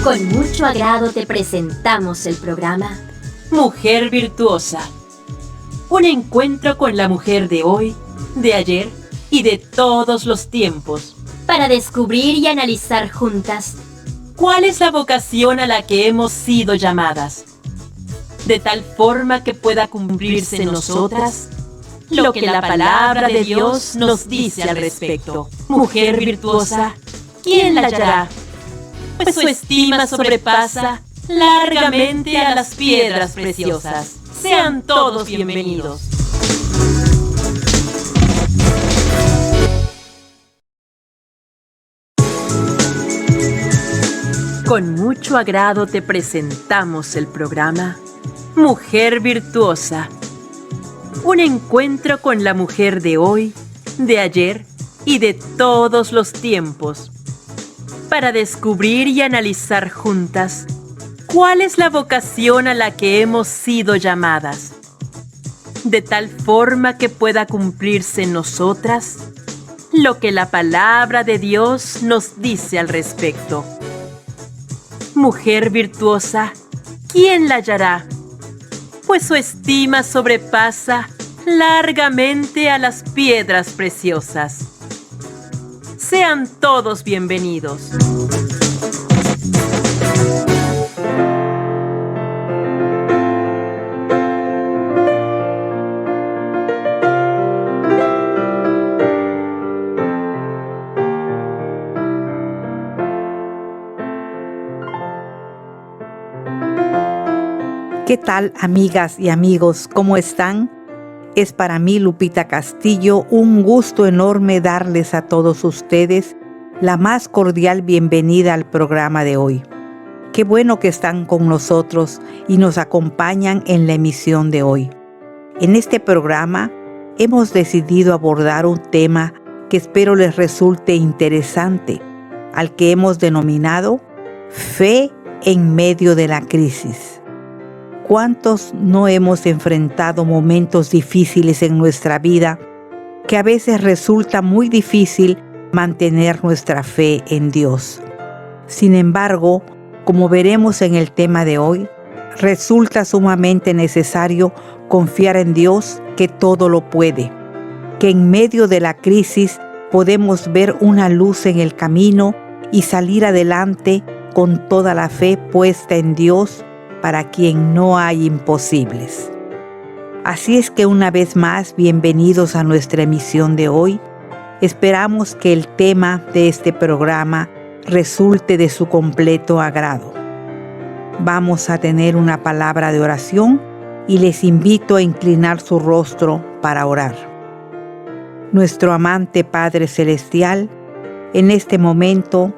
Con mucho agrado te presentamos el programa Mujer Virtuosa. Un encuentro con la mujer de hoy, de ayer y de todos los tiempos. para descubrir y analizar juntas ¿Cuál es la vocación a la que hemos sido llamadas? De tal forma que pueda cumplirse en nosotras lo que la palabra de Dios nos dice al respecto. Mujer virtuosa, ¿quién la hallará? Pues su estima sobrepasa largamente a las piedras preciosas. Sean todos bienvenidos. Con mucho agrado te presentamos el programa Mujer Virtuosa. Un encuentro con la mujer de hoy, de ayer y de todos los tiempos. Para descubrir y analizar juntas cuál es la vocación a la que hemos sido llamadas. De tal forma que pueda cumplirse en nosotras lo que la palabra de Dios nos dice al respecto. Mujer virtuosa, ¿quién la hallará? Pues su estima sobrepasa largamente a las piedras preciosas. Sean todos bienvenidos. ¿Qué tal, amigas y amigos? ¿Cómo están? Es para mí, Lupita Castillo, un gusto enorme darles a todos ustedes la más cordial bienvenida al programa de hoy. Qué bueno que están con nosotros y nos acompañan en la emisión de hoy. En este programa hemos decidido abordar un tema que espero les resulte interesante, al que hemos denominado Fe en medio de la crisis. ¿Cuántos no hemos enfrentado momentos difíciles en nuestra vida que a veces resulta muy difícil mantener nuestra fe en Dios? Sin embargo, como veremos en el tema de hoy, resulta sumamente necesario confiar en Dios, que todo lo puede, que en medio de la crisis podemos ver una luz en el camino y salir adelante con toda la fe puesta en Dios, para quien no hay imposibles. Así es que una vez más, bienvenidos a nuestra emisión de hoy. Esperamos que el tema de este programa resulte de su completo agrado. Vamos a tener una palabra de oración y les invito a inclinar su rostro para orar. Nuestro amante Padre Celestial, en este momento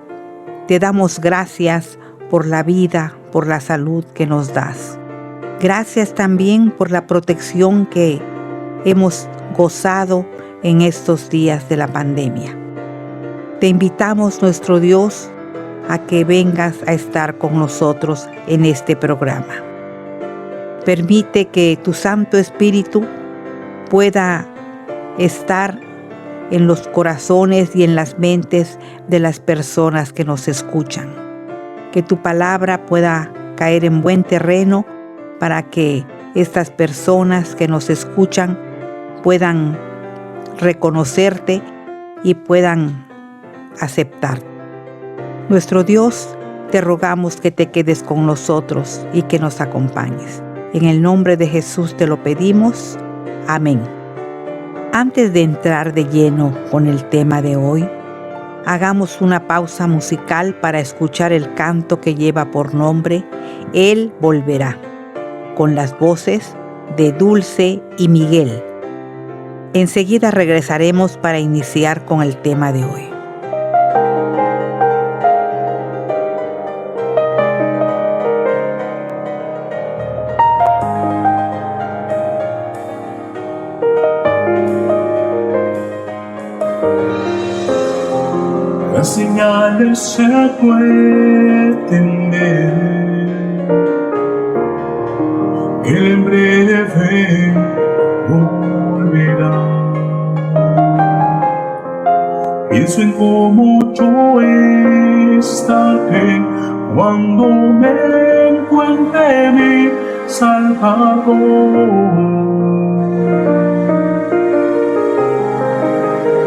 te damos gracias por la vida, por la salud que nos das. Gracias también por la protección que hemos gozado en estos días de la pandemia. Te invitamos, nuestro Dios, a que vengas a estar con nosotros en este programa. Permite que tu Santo Espíritu pueda estar en los corazones y en las mentes de las personas que nos escuchan. Que tu palabra pueda caer en buen terreno para que estas personas que nos escuchan puedan reconocerte y puedan aceptarte. Nuestro Dios, te rogamos que te quedes con nosotros y que nos acompañes. En el nombre de Jesús te lo pedimos. Amén. Antes de entrar de lleno con el tema de hoy, hagamos una pausa musical para escuchar el canto que lleva por nombre Él volverá, con las voces de Dulce y Miguel. Enseguida regresaremos para iniciar con el tema de hoy. Las señales se pueden ver, Él en breve volverá. Pienso en cómo yo he estaré cuando me encuentre mi Salvador.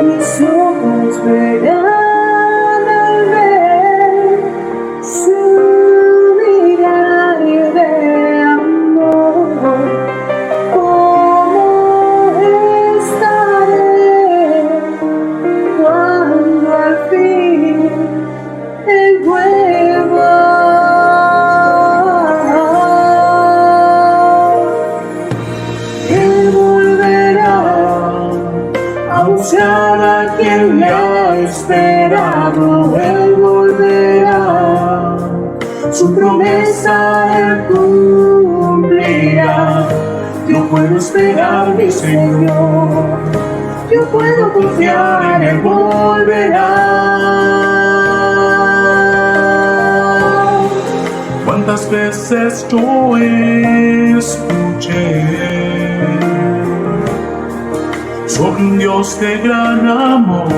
Mis ojos verán al ver su mirar de amor. ¿Cómo estaré cuando al fin Él vuelva? Él volverá a buscar a quien le ha esperado. Él volverá, su promesa Él cumplirá. Yo puedo esperar, mi Señor, yo puedo confiar, Él volverá. Cuántas veces yo escuché sobre un Dios de gran amor,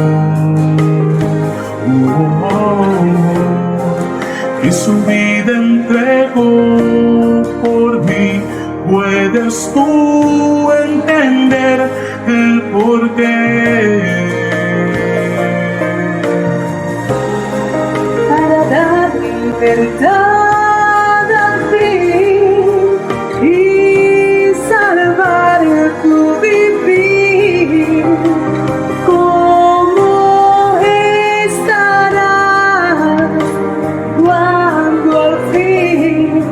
y su vida entregó por mí. Puedes tú entender el porqué. Para dar libertad al fin y salvar tu vivir. ¿Cómo estarás cuando al fin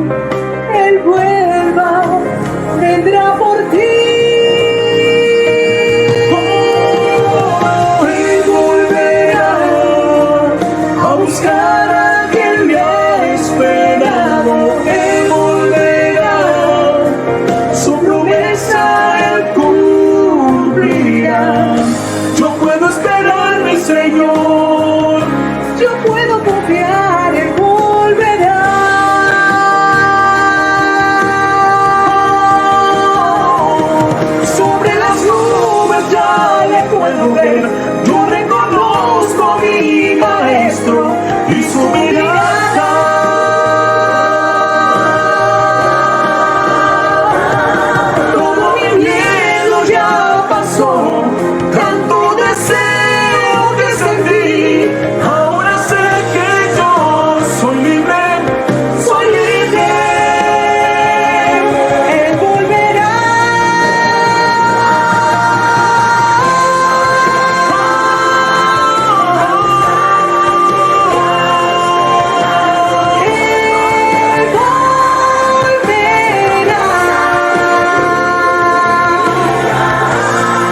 Él vuelva? Vendrá por ti. Él volverá a buscar a quien le ha esperado. Él volverá, su promesa Él cumplirá. Yo puedo esperar, mi Señor, Yo puedo confiar, Él volverá. sobre las nubes ya le puedo ver. Yo reconozco a mi Maestro y su mirada. Todo mi miedo ya pasó, tanto deseo que sentí. Ahora sé que yo soy libre, soy libre. Él volverá. Él volverá.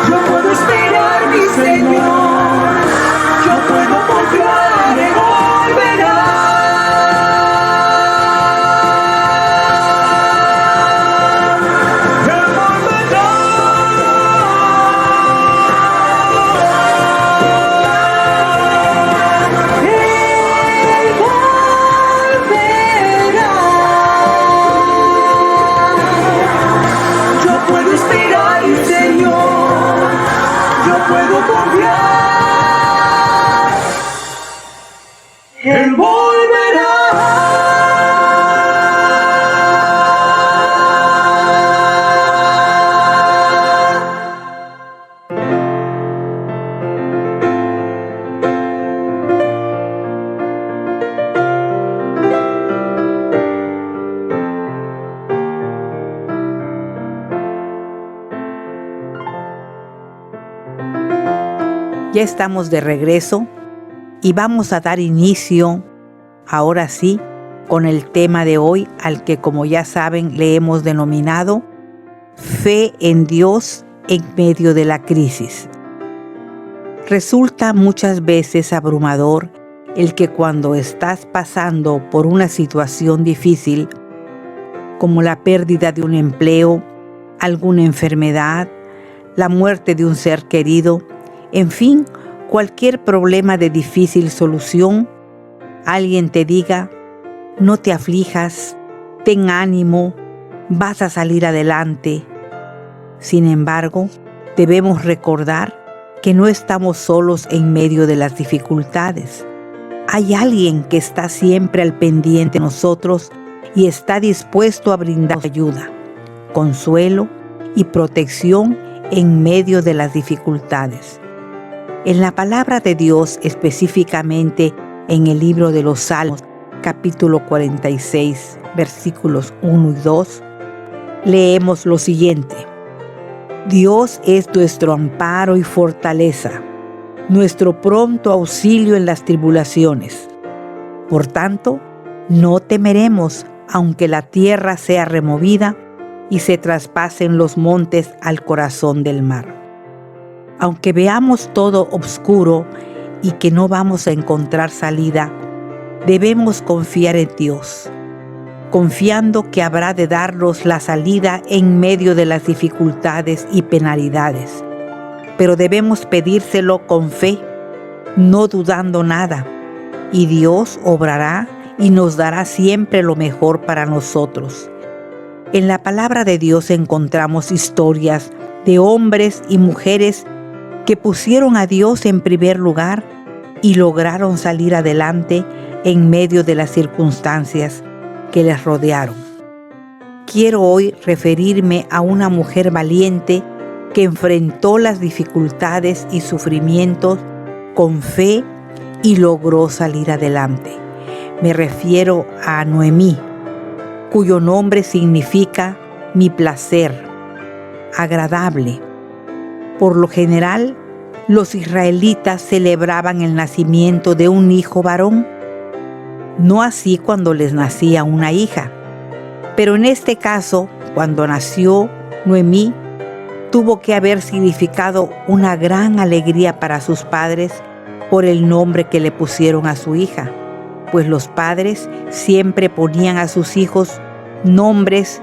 Yo puedo esperar, mi Señor, yo puedo confiar, Él volverá. Él volverá. Él volverá. Yo puedo esperar, mi Señor, yo puedo confiar, Él volverá. Ya estamos de regreso y vamos a dar inicio, ahora sí, con el tema de hoy, al que, como ya saben, le hemos denominado Fe en Dios en medio de la crisis. Resulta muchas veces abrumador el que cuando estás pasando por una situación difícil, como la pérdida de un empleo, alguna enfermedad, la muerte de un ser querido, en fin, cualquier problema de difícil solución, alguien te diga: no te aflijas, ten ánimo, vas a salir adelante. Sin embargo, debemos recordar que no estamos solos en medio de las dificultades. Hay alguien que está siempre al pendiente de nosotros y está dispuesto a brindar ayuda, consuelo y protección en medio de las dificultades. En la palabra de Dios, específicamente en el libro de los Salmos, capítulo 46, versículos 1 y 2, leemos lo siguiente: Dios es nuestro amparo y fortaleza, nuestro pronto auxilio en las tribulaciones. Por tanto, no temeremos, aunque la tierra sea removida y se traspasen los montes al corazón del mar. Aunque veamos todo oscuro y que no vamos a encontrar salida, debemos confiar en Dios, confiando que habrá de darnos la salida en medio de las dificultades y penalidades. Pero debemos pedírselo con fe, no dudando nada, y Dios obrará y nos dará siempre lo mejor para nosotros. En la palabra de Dios encontramos historias de hombres y mujeres que pusieron a Dios en primer lugar y lograron salir adelante en medio de las circunstancias que les rodearon. Quiero hoy referirme a una mujer valiente que enfrentó las dificultades y sufrimientos con fe y logró salir adelante. Me refiero a Noemí, cuyo nombre significa mi placer, agradable. Por lo general, los israelitas celebraban el nacimiento de un hijo varón, no así cuando les nacía una hija. Pero en este caso, cuando nació Noemí, tuvo que haber significado una gran alegría para sus padres por el nombre que le pusieron a su hija, pues los padres siempre ponían a sus hijos nombres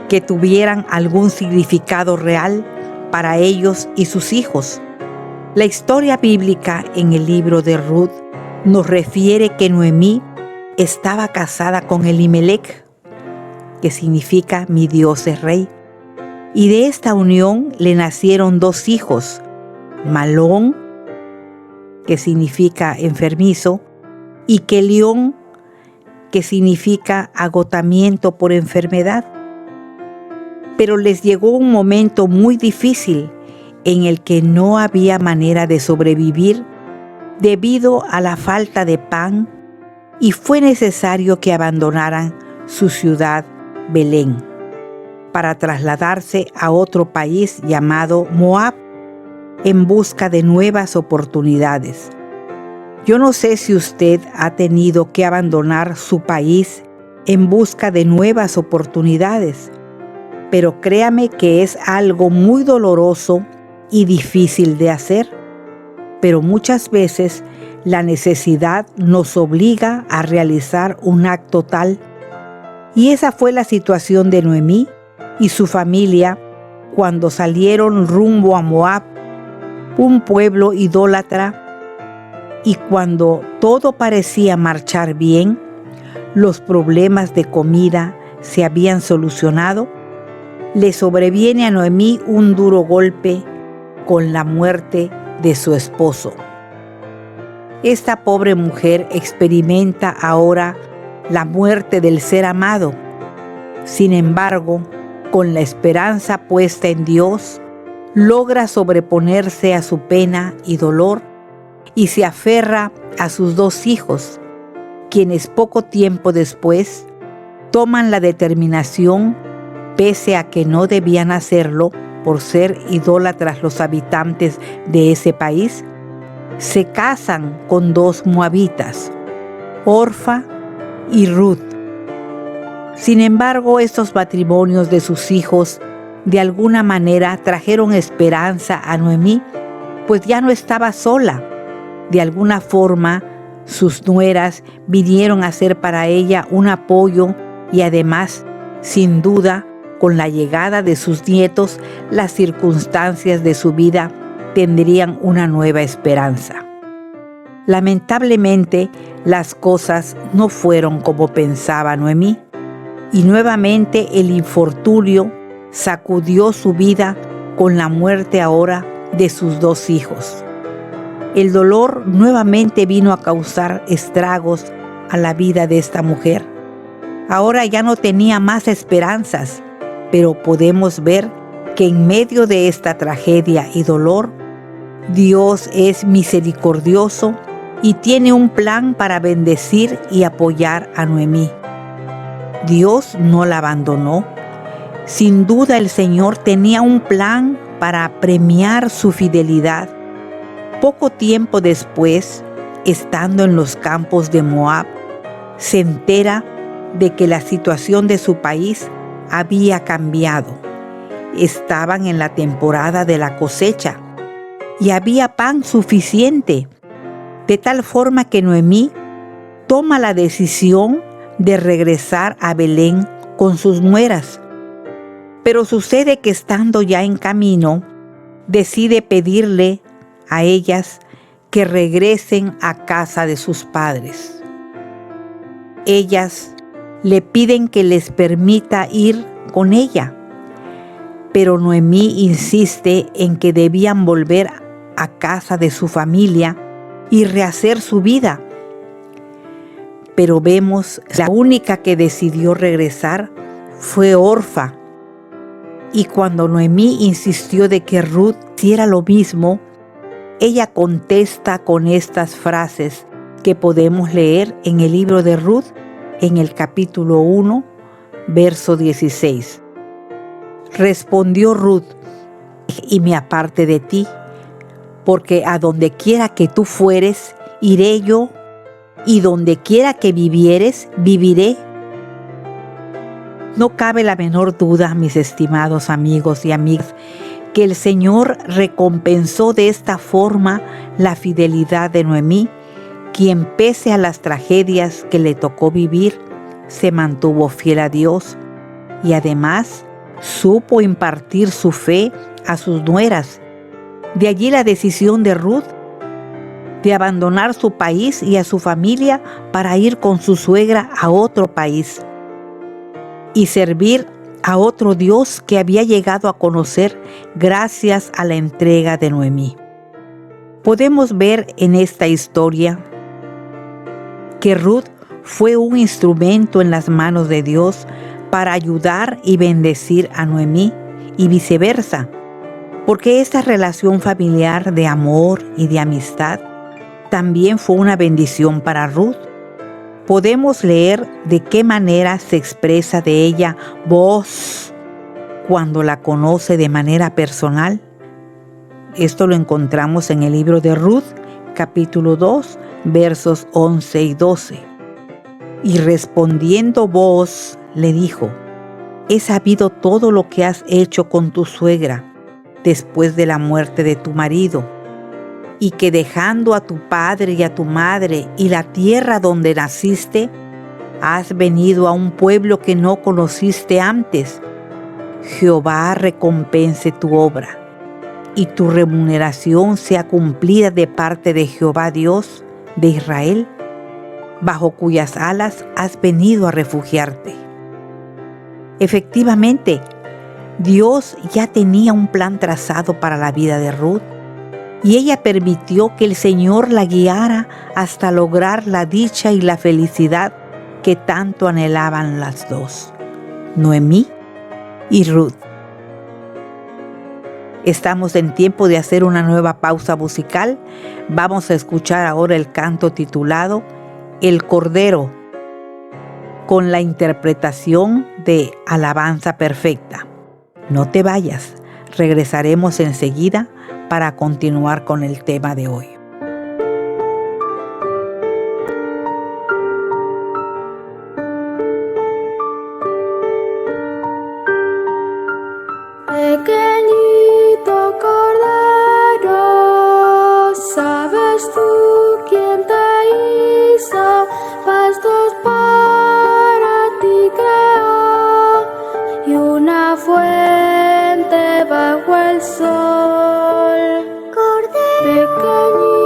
que tuvieran algún significado real para ellos y sus hijos. La historia bíblica en el libro de Ruth nos refiere que Noemí estaba casada con Elimelech, que significa mi Dios es rey, y de esta unión le nacieron 2 hijos, Malón, que significa enfermizo, y Kelión, que significa agotamiento por enfermedad. Pero les llegó un momento muy difícil en el que no había manera de sobrevivir debido a la falta de pan y fue necesario que abandonaran su ciudad Belén para trasladarse a otro país llamado Moab en busca de nuevas oportunidades. Yo no sé si usted ha tenido que abandonar su país en busca de nuevas oportunidades, pero créame que es algo muy doloroso y difícil de hacer. Pero muchas veces la necesidad nos obliga a realizar un acto tal. Y esa fue la situación de Noemí y su familia cuando salieron rumbo a Moab, un pueblo idólatra, y cuando todo parecía marchar bien, los problemas de comida se habían solucionado, le sobreviene a Noemí un duro golpe con la muerte de su esposo. Esta pobre mujer experimenta ahora la muerte del ser amado. Sin embargo, con la esperanza puesta en Dios, logra sobreponerse a su pena y dolor y se aferra a sus 2 hijos, quienes poco tiempo después toman la determinación, pese a que no debían hacerlo por ser idólatras los habitantes de ese país, se casan con 2 moabitas, Orfa y Ruth. Sin embargo, estos matrimonios de sus hijos de alguna manera trajeron esperanza a Noemí, pues ya no estaba sola. De alguna forma, sus nueras vinieron a ser para ella un apoyo y además, sin duda, con la llegada de sus nietos, las circunstancias de su vida tendrían una nueva esperanza. Lamentablemente, las cosas no fueron como pensaba Noemí, y nuevamente el infortunio sacudió su vida con la muerte ahora de sus 2 hijos. el dolor nuevamente vino a causar estragos a la vida de esta mujer. Ahora ya no tenía más esperanzas, pero podemos ver que en medio de esta tragedia y dolor, Dios es misericordioso y tiene un plan para bendecir y apoyar a Noemí. Dios no la abandonó. Sin duda el Señor tenía un plan para premiar su fidelidad. Poco tiempo después, estando en los campos de Moab, se entera de que la situación de su país había cambiado. Estaban en la temporada de la cosecha y había pan suficiente, de tal forma que Noemí toma la decisión de regresar a Belén con sus nueras. Pero sucede que estando ya en camino, decide pedirle a ellas que regresen a casa de sus padres. Ellas le piden que les permita ir con ella, pero Noemí insiste en que debían volver a casa de su familia y rehacer su vida. Pero vemos, la única que decidió regresar fue Orfa. Y cuando Noemí insistió de que Ruth hiciera lo mismo, ella contesta con estas frases que podemos leer en el libro de Ruth, en el capítulo 1, verso 16. Respondió Ruth: y me aparte de ti, porque a donde quiera que tú fueres, iré yo, y donde quiera que vivieres, viviré. No cabe la menor duda, mis estimados amigos y amigas, que el Señor recompensó de esta forma la fidelidad de Noemí, quien pese a las tragedias que le tocó vivir, se mantuvo fiel a Dios y además supo impartir su fe a sus nueras. De allí la decisión de Ruth de abandonar su país y a su familia para ir con su suegra a otro país y servir a otro Dios que había llegado a conocer gracias a la entrega de Noemí. Podemos ver en esta historia que Ruth fue un instrumento en las manos de Dios para ayudar y bendecir a Noemí y viceversa, porque esta relación familiar de amor y de amistad también fue una bendición para Ruth. Podemos leer de qué manera se expresa de ella Booz cuando la conoce de manera personal. Esto lo encontramos en el libro de Ruth, capítulo 2, versos 11 y 12. Y respondiendo Booz le dijo: he sabido todo lo que has hecho con tu suegra después de la muerte de tu marido, y que dejando a tu padre y a tu madre y la tierra donde naciste, has venido a un pueblo que no conociste antes. Jehová recompense tu obra, y tu remuneración sea cumplida de parte de Jehová Dios de Israel, bajo cuyas alas has venido a refugiarte. Efectivamente, Dios ya tenía un plan trazado para la vida de Ruth, y ella permitió que el Señor la guiara hasta lograr la dicha y la felicidad que tanto anhelaban las dos, Noemí y Ruth. Estamos en tiempo de hacer una nueva pausa musical. Vamos a escuchar ahora el canto titulado El Cordero, con la interpretación de Alabanza Perfecta. No te vayas, regresaremos enseguida para continuar con el tema de hoy. Pequeñito cordero, ¿sabes tú quién te hizo? Pastos para ti creó y una fuente bajo el sol. Cordero pequeñito.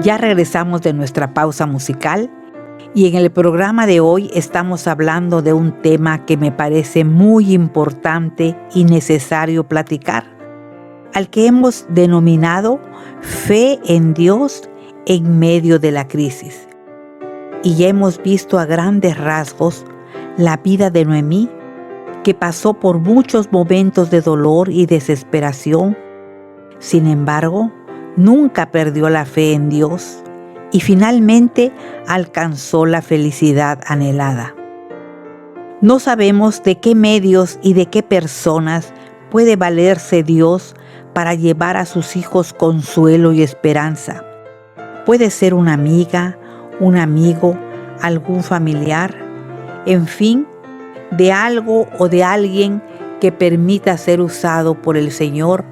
Ya regresamos de nuestra pausa musical y en el programa de hoy estamos hablando de un tema que me parece muy importante y necesario platicar, al que hemos denominado fe en Dios en medio de la crisis. Y ya hemos visto a grandes rasgos la vida de Noemí, que pasó por muchos momentos de dolor y desesperación. Sin embargo, nunca perdió la fe en Dios y finalmente alcanzó la felicidad anhelada. No sabemos de qué medios y de qué personas puede valerse Dios para llevar a sus hijos consuelo y esperanza. Puede ser una amiga, un amigo, algún familiar, en fin, de algo o de alguien que permita ser usado por el Señor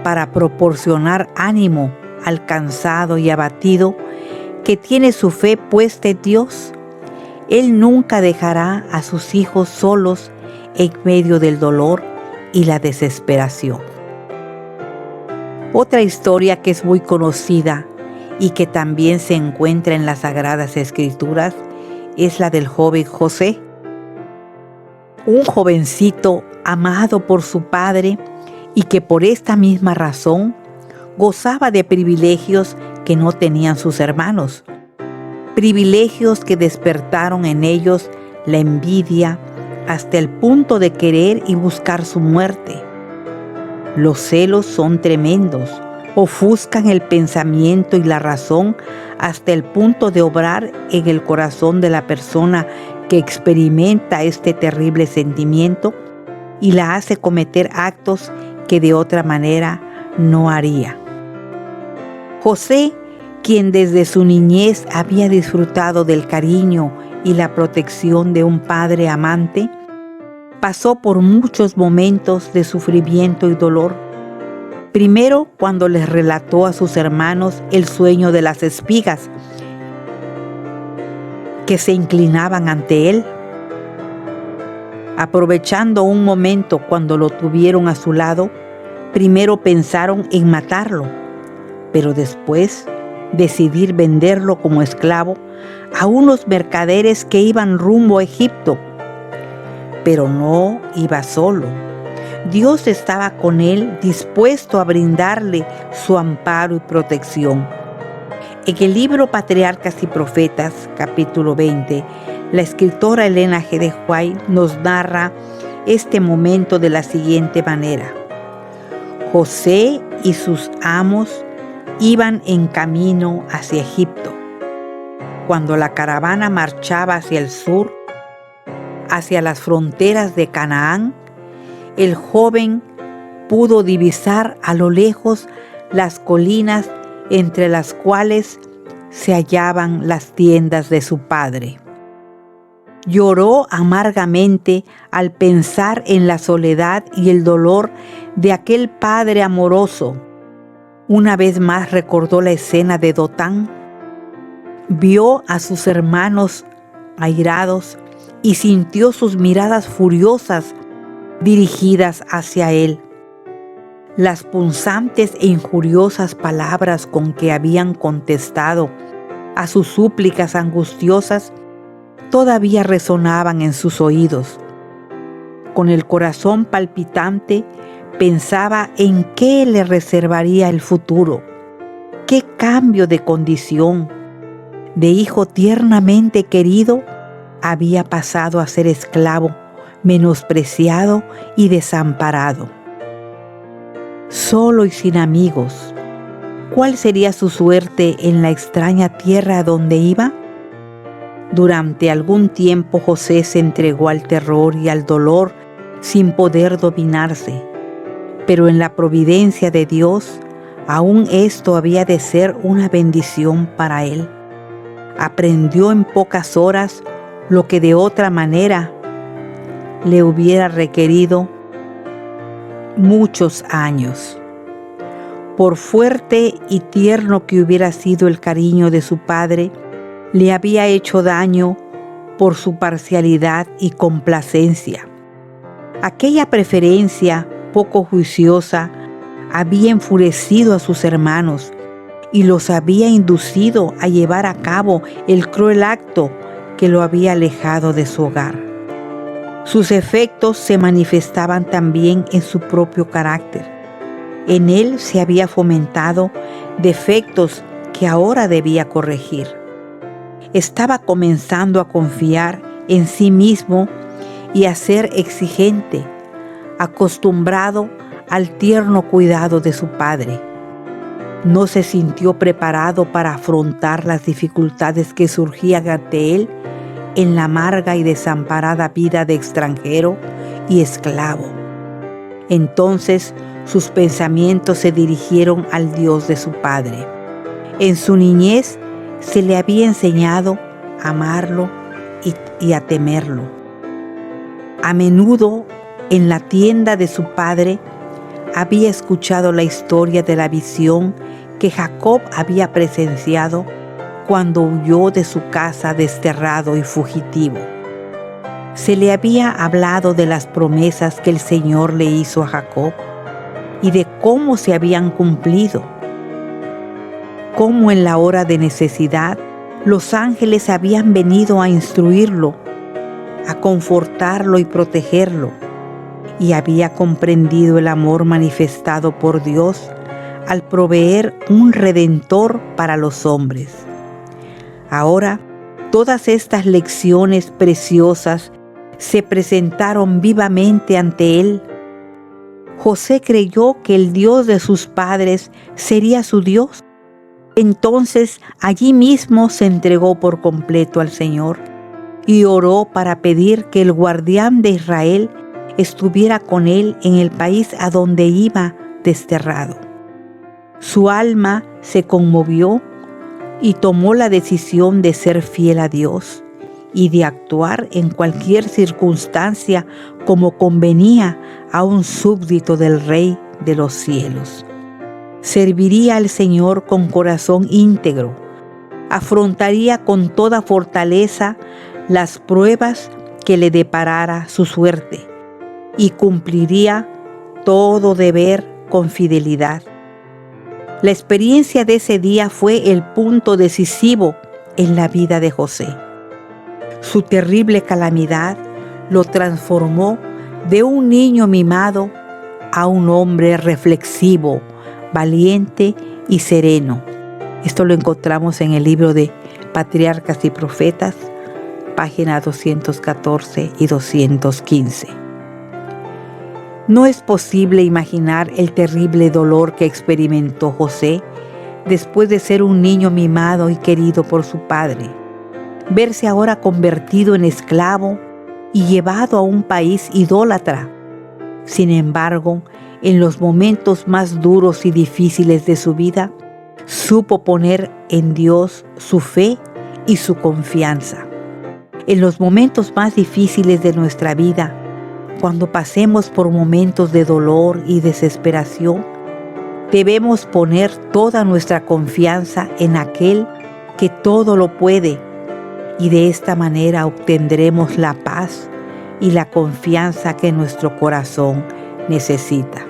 para proporcionar ánimo al cansado y abatido que tiene su fe puesta en Dios. Él nunca dejará a sus hijos solos en medio del dolor y la desesperación. Otra historia que es muy conocida y que también se encuentra en las Sagradas Escrituras es la del joven José, un jovencito amado por su padre y que por esta misma razón gozaba de privilegios que no tenían sus hermanos, privilegios que despertaron en ellos la envidia hasta el punto de querer y buscar su muerte. Los celos son tremendos, ofuscan el pensamiento y la razón hasta el punto de obrar en el corazón de la persona que experimenta este terrible sentimiento y la hace cometer actos que de otra manera no haría. José, quien desde su niñez había disfrutado del cariño y la protección de un padre amante, pasó por muchos momentos de sufrimiento y dolor. Primero, cuando les relató a sus hermanos el sueño de las espigas que se inclinaban ante él. Aprovechando un momento cuando lo tuvieron a su lado, primero pensaron en matarlo, pero después decidir venderlo como esclavo a unos mercaderes que iban rumbo a Egipto. Pero no iba solo. Dios estaba con él, dispuesto a brindarle su amparo y protección. En el libro Patriarcas y Profetas, capítulo 20, la escritora Elena G. de White nos narra este momento de la siguiente manera. José y sus amos iban en camino hacia Egipto. Cuando la caravana marchaba hacia el sur, hacia las fronteras de Canaán, el joven pudo divisar a lo lejos las colinas entre las cuales se hallaban las tiendas de su padre. Lloró amargamente al pensar en la soledad y el dolor de aquel padre amoroso. Una vez más recordó la escena de Dotán. Vio a sus hermanos airados y sintió sus miradas furiosas dirigidas hacia él. Las punzantes e injuriosas palabras con que habían contestado a sus súplicas angustiosas todavía resonaban en sus oídos. Con el corazón palpitante, pensaba en qué le reservaría el futuro, qué cambio de condición, de hijo tiernamente querido, había pasado a ser esclavo, menospreciado y desamparado. Solo y sin amigos, ¿cuál sería su suerte en la extraña tierra a donde iba? Durante algún tiempo José se entregó al terror y al dolor sin poder dominarse, pero en la providencia de Dios, aún esto había de ser una bendición para él. Aprendió en pocas horas lo que de otra manera le hubiera requerido muchos años. Por fuerte y tierno que hubiera sido el cariño de su padre, le había hecho daño por su parcialidad y complacencia. Aquella preferencia poco juiciosa había enfurecido a sus hermanos y los había inducido a llevar a cabo el cruel acto que lo había alejado de su hogar. Sus efectos se manifestaban también en su propio carácter. En él se había fomentado defectos que ahora debía corregir. Estaba comenzando a confiar en sí mismo y a ser exigente, acostumbrado al tierno cuidado de su padre. No se sintió preparado para afrontar las dificultades que surgían ante él en la amarga y desamparada vida de extranjero y esclavo. Entonces sus pensamientos se dirigieron al Dios de su padre. En su niñez se le había enseñado a amarlo y a temerlo. A menudo en la tienda de su padre había escuchado la historia de la visión que Jacob había presenciado cuando huyó de su casa desterrado y fugitivo. Se le había hablado de las promesas que el Señor le hizo a Jacob y de cómo se habían cumplido. Cómo en la hora de necesidad los ángeles habían venido a instruirlo, a confortarlo y protegerlo, y había comprendido el amor manifestado por Dios al proveer un redentor para los hombres. Ahora, todas estas lecciones preciosas se presentaron vivamente ante él. José creyó que el Dios de sus padres sería su Dios. Entonces, allí mismo se entregó por completo al Señor y oró para pedir que el guardián de Israel estuviera con él en el país a donde iba desterrado. Su alma se conmovió y tomó la decisión de ser fiel a Dios y de actuar en cualquier circunstancia como convenía a un súbdito del Rey de los cielos. Serviría al Señor con corazón íntegro, afrontaría con toda fortaleza las pruebas que le deparara su suerte y cumpliría todo deber con fidelidad. La experiencia de ese día fue el punto decisivo en la vida de José. Su terrible calamidad lo transformó de un niño mimado a un hombre reflexivo, valiente y sereno. Esto lo encontramos en el libro de Patriarcas y Profetas, páginas 214 y 215. No es posible imaginar el terrible dolor que experimentó José después de ser un niño mimado y querido por su padre. Verse ahora convertido en esclavo y llevado a un país idólatra. Sin embargo, en los momentos más duros y difíciles de su vida, supo poner en Dios su fe y su confianza. En los momentos más difíciles de nuestra vida, cuando pasemos por momentos de dolor y desesperación, debemos poner toda nuestra confianza en aquel que todo lo puede, y de esta manera obtendremos la paz y la confianza que nuestro corazón necesita.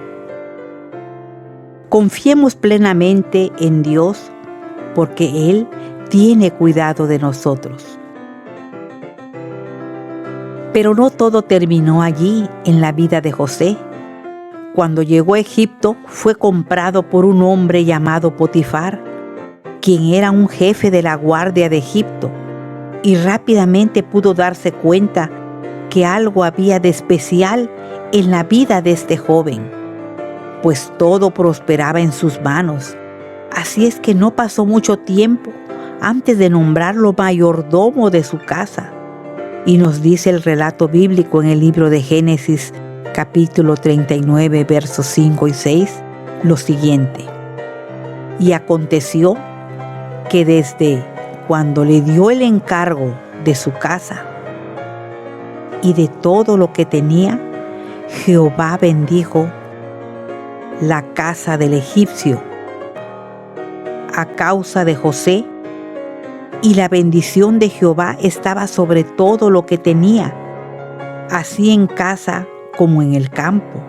Confiemos plenamente en Dios, porque Él tiene cuidado de nosotros. Pero no todo terminó allí en la vida de José. Cuando llegó a Egipto, fue comprado por un hombre llamado Potifar, quien era un jefe de la guardia de Egipto, y rápidamente pudo darse cuenta que algo había de especial en la vida de este joven, pues todo prosperaba en sus manos. Así es que no pasó mucho tiempo antes de nombrarlo mayordomo de su casa. Y nos dice el relato bíblico en el libro de Génesis, capítulo 39, versos 5 y 6, lo siguiente: y aconteció que desde cuando le dio el encargo de su casa y de todo lo que tenía, Jehová bendijo la casa del egipcio a causa de José, y la bendición de Jehová estaba sobre todo lo que tenía, así en casa como en el campo.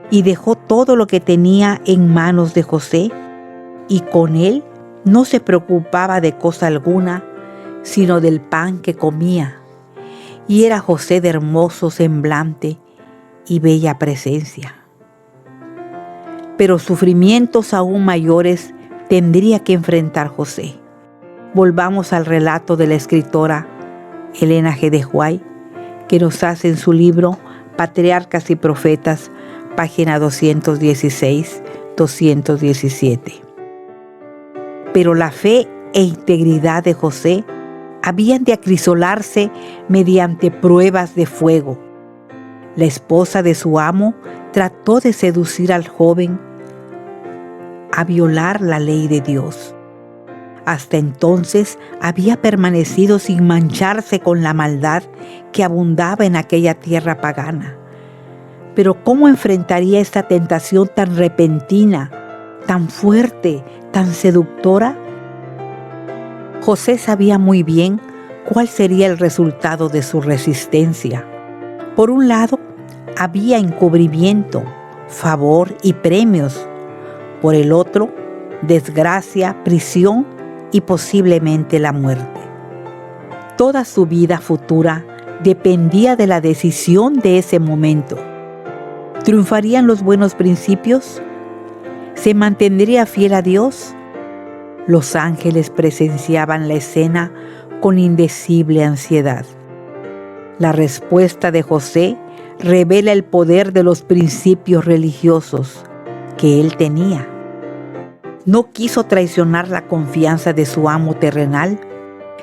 Y dejó todo lo que tenía en manos de José, y con él No se preocupaba de cosa alguna, sino del pan que comía. Y era José de hermoso semblante y bella presencia. Pero sufrimientos aún mayores tendría que enfrentar José. Volvamos al relato de la escritora Elena G. de White, que nos hace en su libro Patriarcas y Profetas, página 216-217. Pero la fe e integridad de José habían de acrisolarse mediante pruebas de fuego. La esposa de su amo trató de seducir al joven a violar la ley de Dios. Hasta entonces había permanecido sin mancharse con la maldad que abundaba en aquella tierra pagana. Pero ¿cómo enfrentaría esta tentación tan repentina, tan fuerte, tan seductora? José sabía muy bien cuál sería el resultado de su resistencia. Por un lado, había encubrimiento, favor y premios. Por el otro, desgracia, prisión y posiblemente la muerte. Toda su vida futura dependía de la decisión de ese momento. ¿Triunfarían los buenos principios? ¿Se mantendría fiel a Dios? Los ángeles presenciaban la escena con indecible ansiedad. La respuesta de José revela el poder de los principios religiosos que él tenía. No quiso traicionar la confianza de su amo terrenal,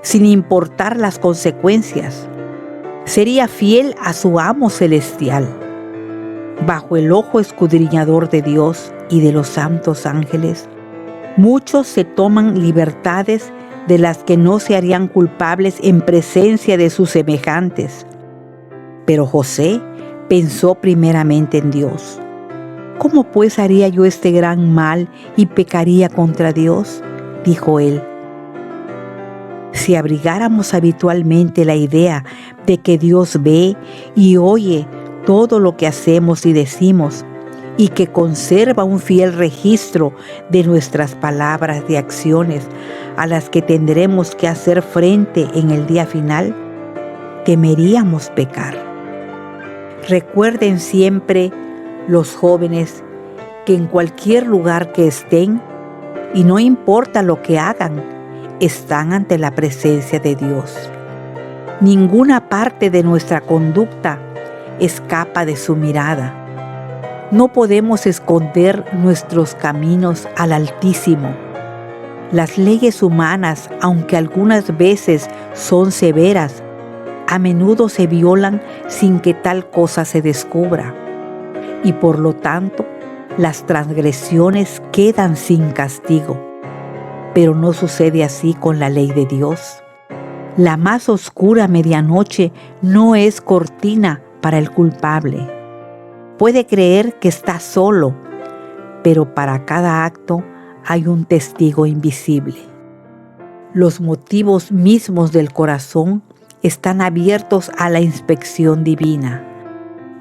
sin importar las consecuencias. Sería fiel a su amo celestial. Bajo el ojo escudriñador de Dios y de los santos ángeles, muchos se toman libertades de las que no se harían culpables en presencia de sus semejantes. Pero José pensó primeramente en Dios. ¿Cómo pues haría yo este gran mal y pecaría contra Dios?, dijo él. Si abrigáramos habitualmente la idea de que Dios ve y oye todo lo que hacemos y decimos, y que conserva un fiel registro de nuestras palabras y acciones a las que tendremos que hacer frente en el día final, temeríamos pecar. Recuerden siempre, los jóvenes, que en cualquier lugar que estén, y no importa lo que hagan, están ante la presencia de Dios. Ninguna parte de nuestra conducta escapa de su mirada. No podemos esconder nuestros caminos al Altísimo. Las leyes humanas, aunque algunas veces son severas, a menudo se violan sin que tal cosa se descubra. Y por lo tanto, las transgresiones quedan sin castigo. Pero no sucede así con la ley de Dios. La más oscura medianoche no es cortina para el culpable. Puede creer que está solo, pero para cada acto hay un testigo invisible. Los motivos mismos del corazón están abiertos a la inspección divina.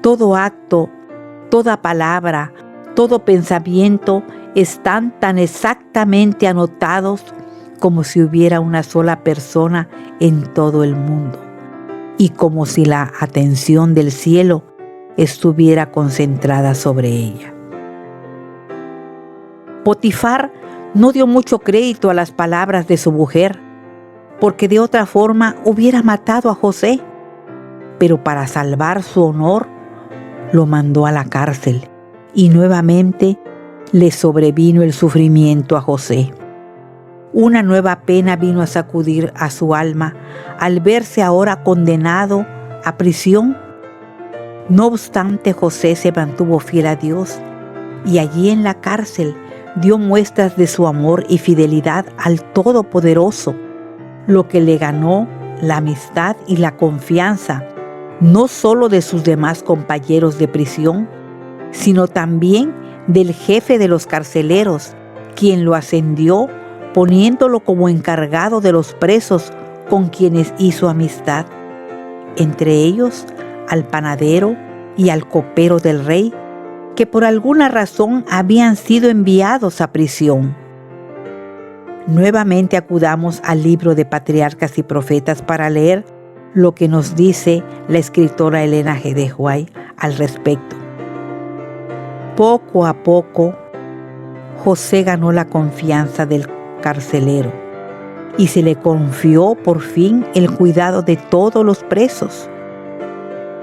Todo acto, toda palabra, todo pensamiento están tan exactamente anotados como si hubiera una sola persona en todo el mundo, y como si la atención del cielo estuviera concentrada sobre ella. Potifar no dio mucho crédito a las palabras de su mujer, porque de otra forma hubiera matado a José, pero para salvar su honor lo mandó a la cárcel, y nuevamente le sobrevino el sufrimiento a José. Una nueva pena vino a sacudir a su alma al verse ahora condenado a prisión. No obstante, José se mantuvo fiel a Dios y allí en la cárcel dio muestras de su amor y fidelidad al Todopoderoso, lo que le ganó la amistad y la confianza, no solo de sus demás compañeros de prisión, sino también del jefe de los carceleros, quien lo ascendió poniéndolo como encargado de los presos con quienes hizo amistad, entre ellos al panadero y al copero del rey, que por alguna razón habían sido enviados a prisión. Nuevamente acudamos al libro de Patriarcas y Profetas para leer lo que nos dice la escritora Elena G. de White al respecto. Poco a poco, José ganó la confianza del carcelero y se le confió por fin el cuidado de todos los presos.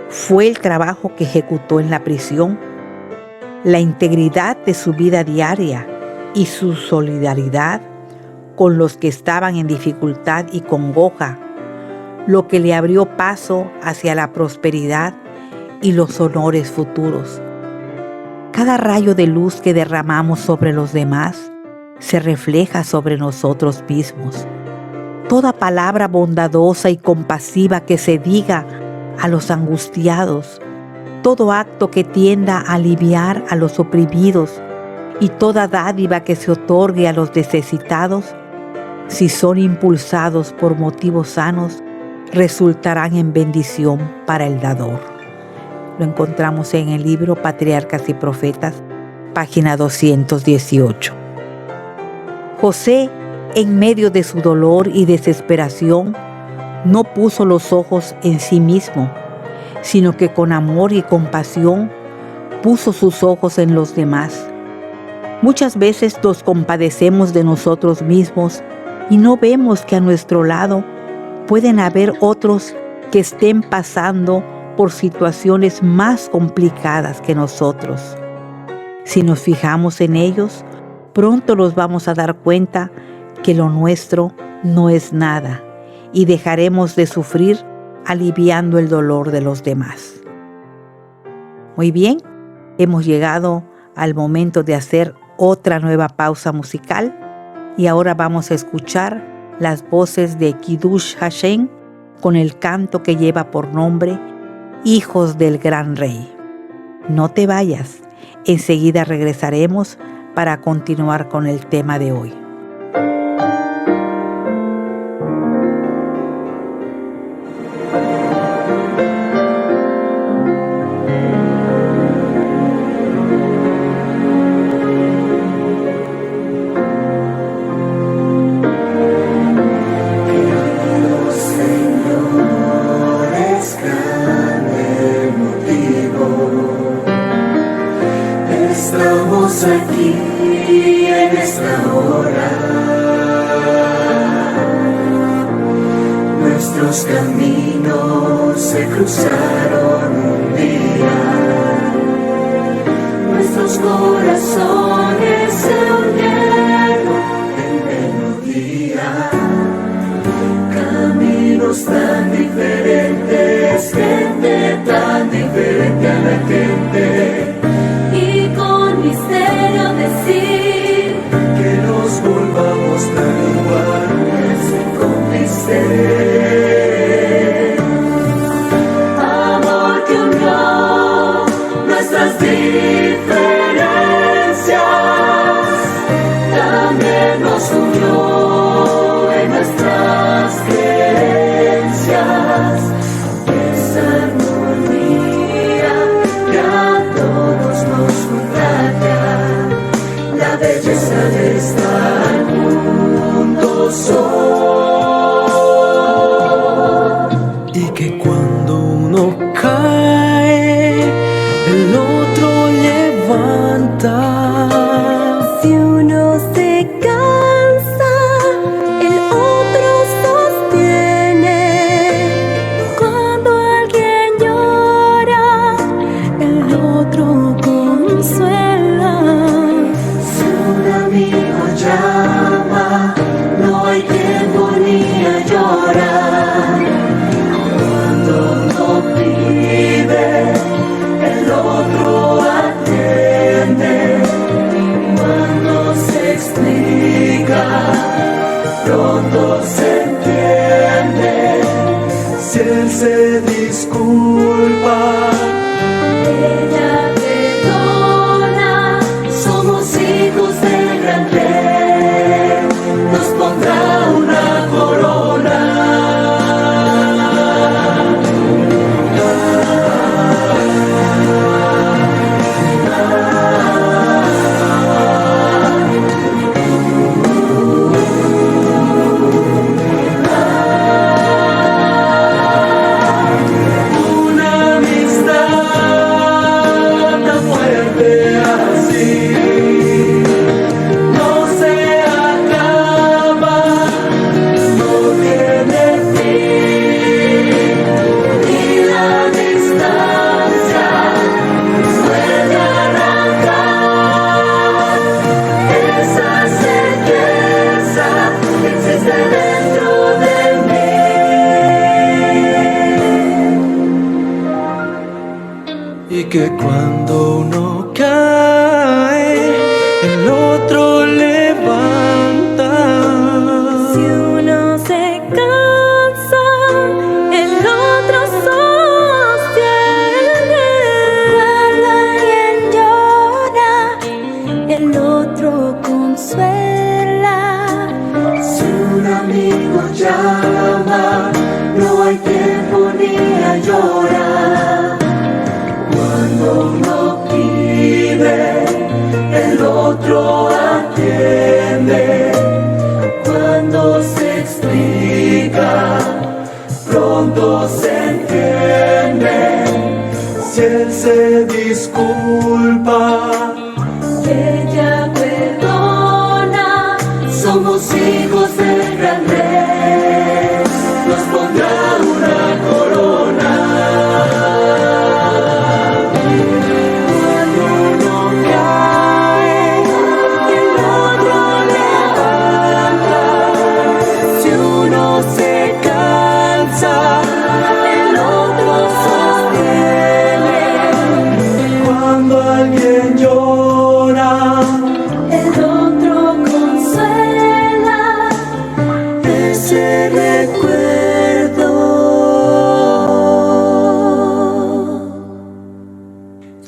Fue el trabajo que ejecutó en la prisión, la integridad de su vida diaria y su solidaridad con los que estaban en dificultad y congoja, lo que le abrió paso hacia la prosperidad y los honores futuros. Cada rayo de luz que derramamos sobre los demás se refleja sobre nosotros mismos. Toda palabra bondadosa y compasiva que se diga a los angustiados, todo acto que tienda a aliviar a los oprimidos y toda dádiva que se otorgue a los necesitados, si son impulsados por motivos sanos, resultarán en bendición para el dador. Lo encontramos en el libro Patriarcas y Profetas, página 218. José, en medio de su dolor y desesperación, no puso los ojos en sí mismo, sino que con amor y compasión puso sus ojos en los demás. Muchas veces nos compadecemos de nosotros mismos y no vemos que a nuestro lado pueden haber otros que estén pasando por situaciones más complicadas que nosotros. Si nos fijamos en ellos, pronto nos vamos a dar cuenta que lo nuestro no es nada y dejaremos de sufrir aliviando el dolor de los demás. Muy bien, hemos llegado al momento de hacer otra nueva pausa musical y ahora vamos a escuchar las voces de Kiddush Hashem con el canto que lleva por nombre Hijos del Gran Rey. No te vayas, enseguida regresaremos para continuar con el tema de hoy. Estamos aquí en esta hora, nuestros caminos se cruzaron un día, nuestros corazones se unieron en melodía, caminos tan diferentes, gente tan diferente a la gente. Misterio decir que nos volvamos tan iguales con misterio. Amor que unió nuestras diferencias, también nos unió en nuestras creencias. Esa armonía que a todos nos contagia, la belleza de estar juntos hoy. Y que cuando uno cae, el otro levanta. Si uno se cansa, el otro sostiene. Cuando alguien llora, el otro consuela. Si un amigo llama, no hay tiempo ni a llorar. Cuando uno pide, el otro atiende. Cuando se explica, pronto se entiende. Si él se disculpa, Ella que cuando uno cae, el otro levanta. Si uno se cansa, el otro sostiene. Cuando alguien llora, el otro consuela. Si un amigo llama, no hay tiempo ni a llorar. Cuando uno pide, el otro atiende. Cuando se explica, pronto se entiende. Si él se disculpa, ella perdona. Somos hijos del gran rey, nos pondrá una corona. Cuando uno cae, el otro levanta. Si uno se cansa, el otro sostiene. Cuando alguien llora, el otro consuela. Ese recuerdo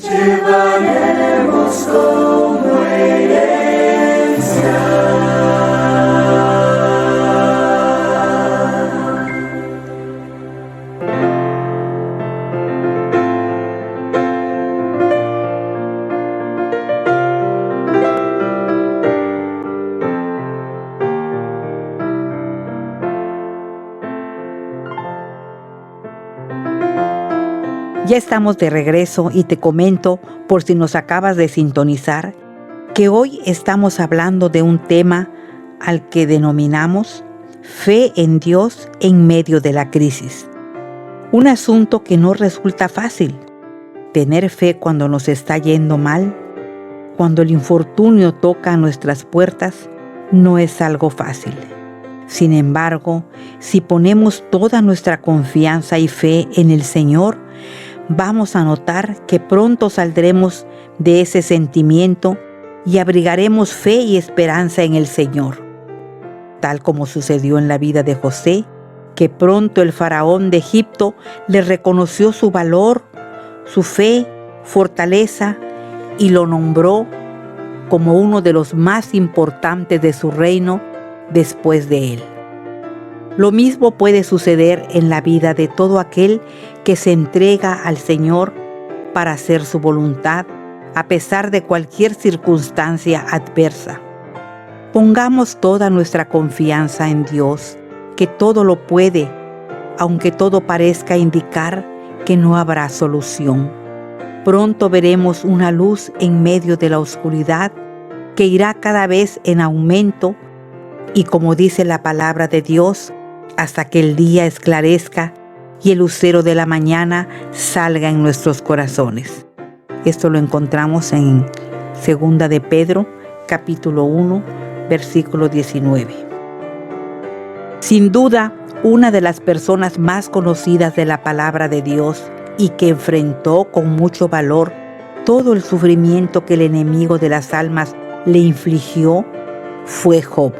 llevaremos como herencia. Ya estamos de regreso y te comento, por si nos acabas de sintonizar, que hoy estamos hablando de un tema al que denominamos fe en Dios en medio de la crisis. Un asunto que no resulta fácil. Tener fe cuando nos está yendo mal, cuando el infortunio toca nuestras puertas, no es algo fácil. Sin embargo, si ponemos toda nuestra confianza y fe en el Señor, vamos a notar que pronto saldremos de ese sentimiento y abrigaremos fe y esperanza en el Señor. Tal como sucedió en la vida de José, que pronto el faraón de Egipto le reconoció su valor, su fe, fortaleza y lo nombró como uno de los más importantes de su reino después de él. Lo mismo puede suceder en la vida de todo aquel que se entrega al Señor para hacer su voluntad a pesar de cualquier circunstancia adversa. Pongamos toda nuestra confianza en Dios, que todo lo puede, aunque todo parezca indicar que no habrá solución. Pronto veremos una luz en medio de la oscuridad que irá cada vez en aumento y, como dice la palabra de Dios, hasta que el día esclarezca y el lucero de la mañana salga en nuestros corazones. Esto lo encontramos en 2 de Pedro, capítulo 1, versículo 19. Sin duda, una de las personas más conocidas de la palabra de Dios y que enfrentó con mucho valor todo el sufrimiento que el enemigo de las almas le infligió fue Job.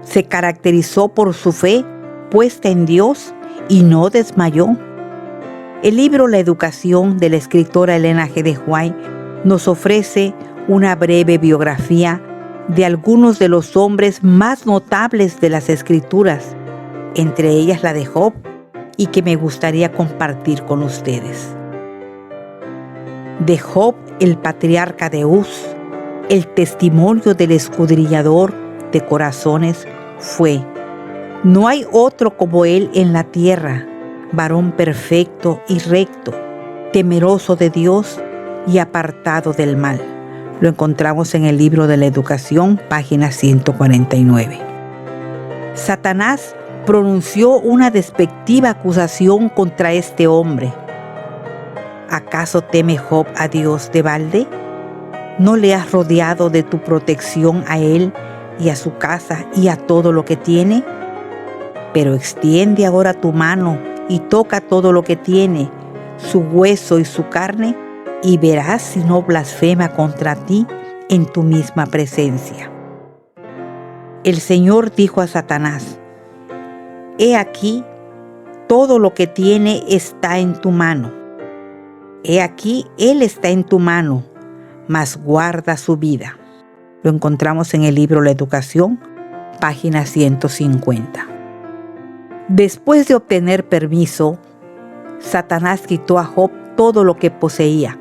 Se caracterizó por su fe puesta en Dios y no desmayó. El libro La Educación de la escritora Elena G. de White nos ofrece una breve biografía de algunos de los hombres más notables de las Escrituras, entre ellas la de Job, y que me gustaría compartir con ustedes. De Job, el patriarca de Uz, el testimonio del escudriñador de corazones fue: no hay otro como él en la tierra, varón perfecto y recto, temeroso de Dios y apartado del mal. Lo encontramos en el libro de la Educación, página 149. Satanás pronunció una despectiva acusación contra este hombre. ¿Acaso teme Job a Dios de balde? ¿No le has rodeado de tu protección a él y a su casa y a todo lo que tiene? Pero extiende ahora tu mano y toca todo lo que tiene, su hueso y su carne, y verás si no blasfema contra ti en tu misma presencia. El Señor dijo a Satanás: He aquí, todo lo que tiene está en tu mano. He aquí, él está en tu mano, mas guarda su vida. Lo encontramos en el libro La Educación, página 150. Después de obtener permiso, Satanás quitó a Job todo lo que poseía: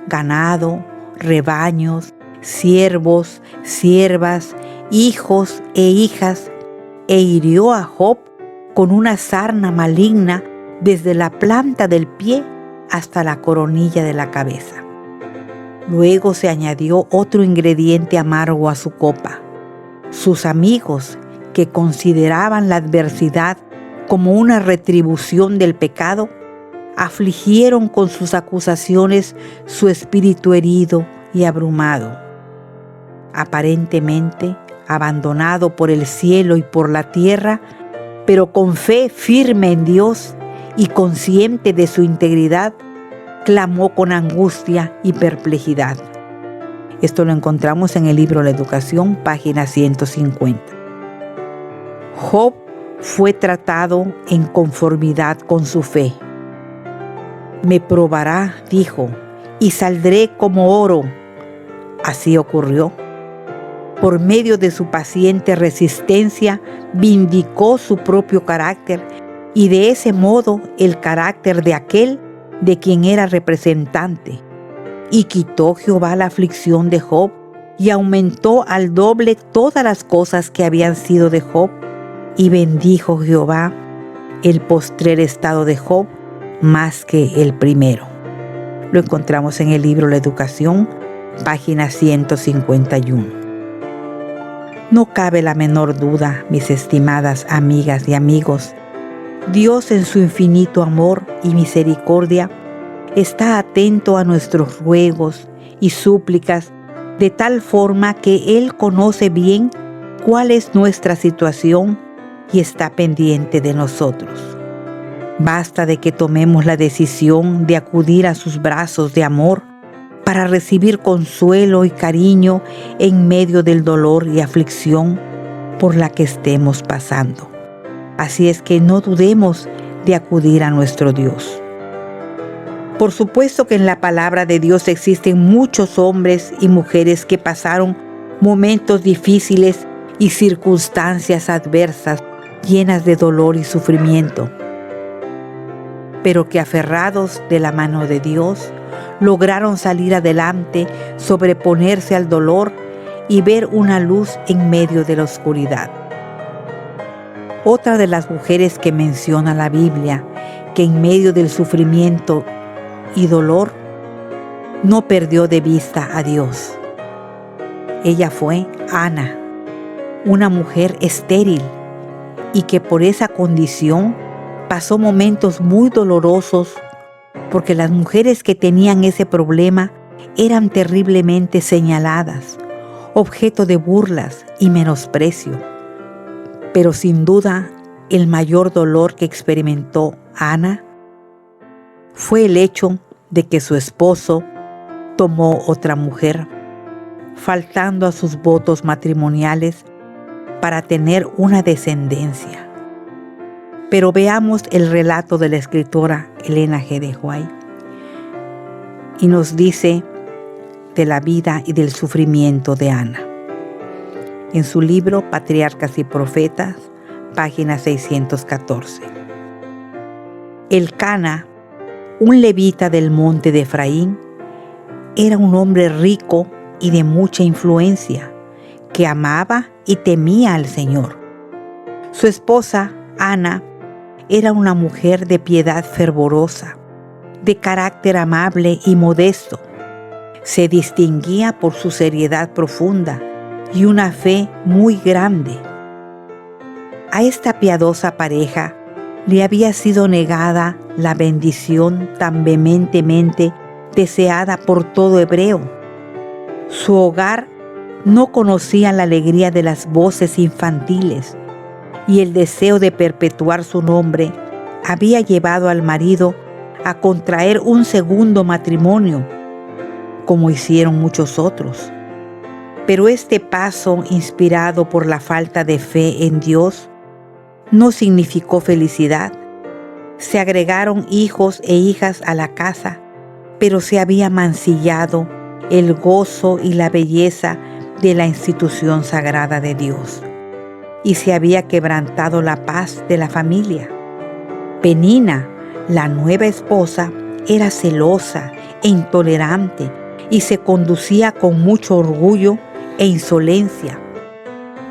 ganado, rebaños, siervos, siervas, hijos e hijas, e hirió a Job con una sarna maligna desde la planta del pie hasta la coronilla de la cabeza. Luego se añadió otro ingrediente amargo a su copa. Sus amigos, que consideraban la adversidad como una retribución del pecado, afligieron con sus acusaciones su espíritu herido y abrumado. Aparentemente abandonado por el cielo y por la tierra, pero con fe firme en Dios y consciente de su integridad, clamó con angustia y perplejidad. Esto lo encontramos en el libro La Educación, página 150. Job fue tratado en conformidad con su fe. Me probará, dijo, y saldré como oro. Así ocurrió. Por medio de su paciente resistencia, vindicó su propio carácter y de ese modo el carácter de aquel de quien era representante. Y quitó Jehová la aflicción de Job y aumentó al doble todas las cosas que habían sido de Job. Y bendijo Jehová el postrer estado de Job más que el primero. Lo encontramos en el libro La Educación, página 151. No cabe la menor duda, mis estimadas amigas y amigos, Dios en su infinito amor y misericordia está atento a nuestros ruegos y súplicas de tal forma que Él conoce bien cuál es nuestra situación y está pendiente de nosotros. Basta de que tomemos la decisión de acudir a sus brazos de amor para recibir consuelo y cariño en medio del dolor y aflicción por la que estemos pasando. Así es que no dudemos de acudir a nuestro Dios. Por supuesto que en la palabra de Dios existen muchos hombres y mujeres que pasaron momentos difíciles y circunstancias adversas llenas de dolor y sufrimiento, pero que aferrados de la mano de Dios, lograron salir adelante, sobreponerse al dolor y ver una luz en medio de la oscuridad. Otra de las mujeres que menciona la Biblia, que en medio del sufrimiento y dolor, no perdió de vista a Dios. Ella fue Ana, una mujer estéril y que por esa condición pasó momentos muy dolorosos porque las mujeres que tenían ese problema eran terriblemente señaladas, objeto de burlas y menosprecio. Pero sin duda, el mayor dolor que experimentó Ana fue el hecho de que su esposo tomó otra mujer, faltando a sus votos matrimoniales para tener una descendencia. Pero veamos el relato de la escritora Elena G. de White y nos dice de la vida y del sufrimiento de Ana. En su libro Patriarcas y Profetas, página 614. Elcana, un levita del monte de Efraín, era un hombre rico y de mucha influencia, que amaba y temía al Señor. Su esposa, Ana, era una mujer de piedad fervorosa, de carácter amable y modesto. Se distinguía por su seriedad profunda y una fe muy grande. A esta piadosa pareja le había sido negada la bendición tan vehementemente deseada por todo hebreo. Su hogar no conocía la alegría de las voces infantiles y el deseo de perpetuar su nombre había llevado al marido a contraer un segundo matrimonio como hicieron muchos otros. Pero este paso, inspirado por la falta de fe en Dios, no significó felicidad. Se agregaron hijos e hijas a la casa, pero se había mancillado el gozo y la belleza de la institución sagrada de Dios, y se había quebrantado la paz de la familia. Penina, la nueva esposa, era celosa e intolerante y se conducía con mucho orgullo e insolencia.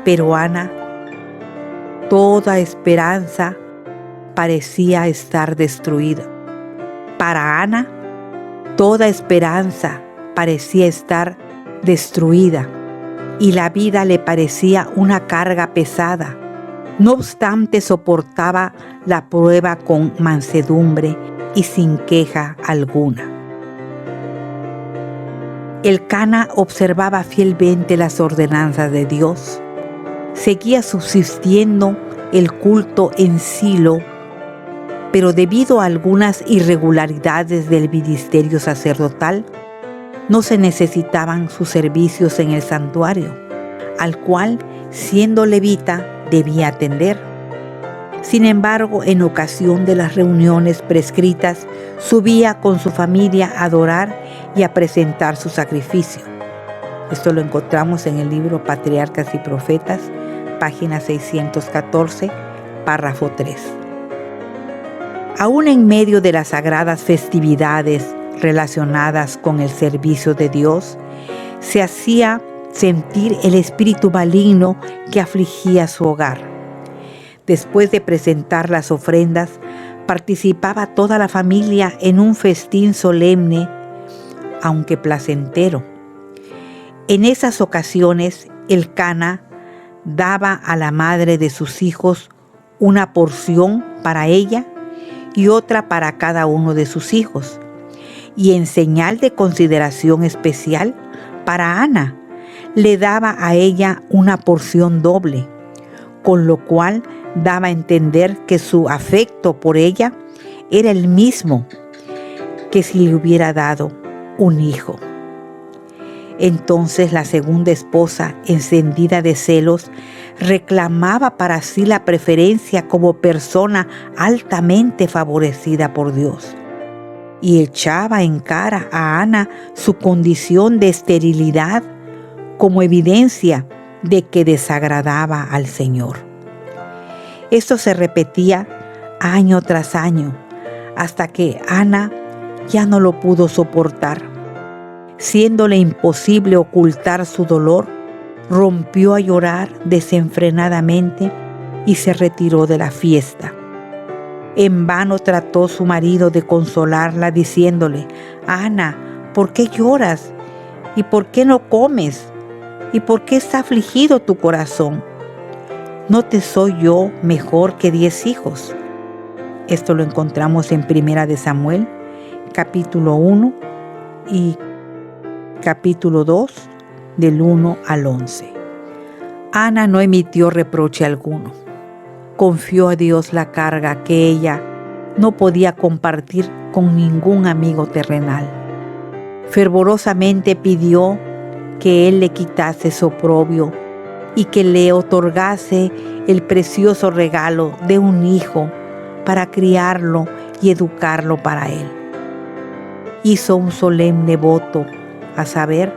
Pero Ana, toda esperanza parecía estar destruida. Para Ana, toda esperanza parecía estar destruida y la vida le parecía una carga pesada. No obstante, soportaba la prueba con mansedumbre y sin queja alguna. Elcana observaba fielmente las ordenanzas de Dios. Seguía subsistiendo el culto en Silo, pero debido a algunas irregularidades del ministerio sacerdotal, no se necesitaban sus servicios en el santuario, al cual, siendo levita, debía atender. Sin embargo, en ocasión de las reuniones prescritas, subía con su familia a adorar y a presentar su sacrificio. Esto lo encontramos en el libro Patriarcas y Profetas, página 614, párrafo 3. Aún en medio de las sagradas festividades relacionadas con el servicio de Dios, se hacía sentir el espíritu maligno que afligía su hogar. Después de presentar las ofrendas, participaba toda la familia en un festín solemne, aunque placentero. En esas ocasiones, Elcana daba a la madre de sus hijos una porción para ella y otra para cada uno de sus hijos, y en señal de consideración especial para Ana, le daba a ella una porción doble, con lo cual daba a entender que su afecto por ella era el mismo que si le hubiera dado un hijo. Entonces la segunda esposa, encendida de celos, reclamaba para sí la preferencia como persona altamente favorecida por Dios, y echaba en cara a Ana su condición de esterilidad como evidencia de que desagradaba al Señor. Esto se repetía año tras año, hasta que Ana ya no lo pudo soportar. Siéndole imposible ocultar su dolor, rompió a llorar desenfrenadamente y se retiró de la fiesta. En vano trató su marido de consolarla, diciéndole: Ana, ¿por qué lloras? ¿Y por qué no comes? ¿Y por qué está afligido tu corazón? ¿No te soy yo mejor que 10 hijos? Esto lo encontramos en 1 de Samuel, capítulo 1 y capítulo 2, del 1 al 11. Ana no emitió reproche alguno. Confió a Dios la carga que ella no podía compartir con ningún amigo terrenal. Fervorosamente pidió que Él le quitase su oprobio y que le otorgase el precioso regalo de un hijo para criarlo y educarlo para Él. Hizo un solemne voto, a saber,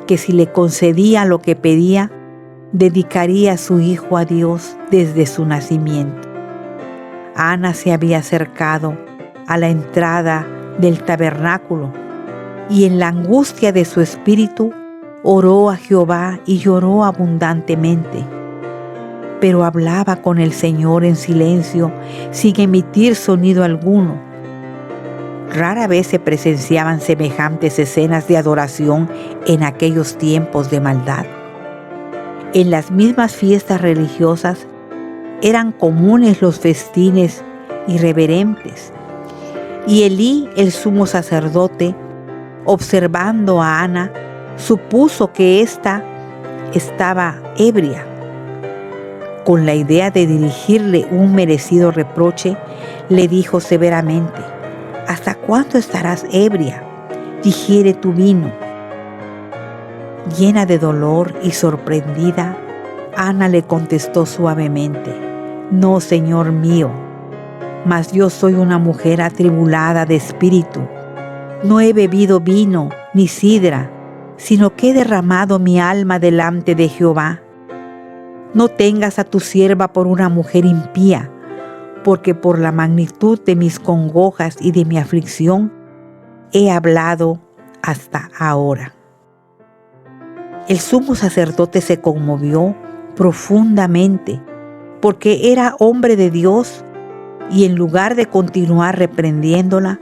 que si le concedía lo que pedía, dedicaría a su hijo a Dios desde su nacimiento. Ana se había acercado a la entrada del tabernáculo y en la angustia de su espíritu oró a Jehová y lloró abundantemente. Pero hablaba con el Señor en silencio, sin emitir sonido alguno. Rara vez se presenciaban semejantes escenas de adoración en aquellos tiempos de maldad. En las mismas fiestas religiosas eran comunes los festines irreverentes, y Elí, el sumo sacerdote, observando a Ana, supuso que ésta estaba ebria. Con la idea de dirigirle un merecido reproche, le dijo severamente: ¿Hasta cuándo estarás ebria? Digiere tu vino. Llena de dolor y sorprendida, Ana le contestó suavemente: «No, Señor mío, mas yo soy una mujer atribulada de espíritu. No he bebido vino ni sidra, sino que he derramado mi alma delante de Jehová. No tengas a tu sierva por una mujer impía, porque por la magnitud de mis congojas y de mi aflicción he hablado hasta ahora». El sumo sacerdote se conmovió profundamente, porque era hombre de Dios, y en lugar de continuar reprendiéndola,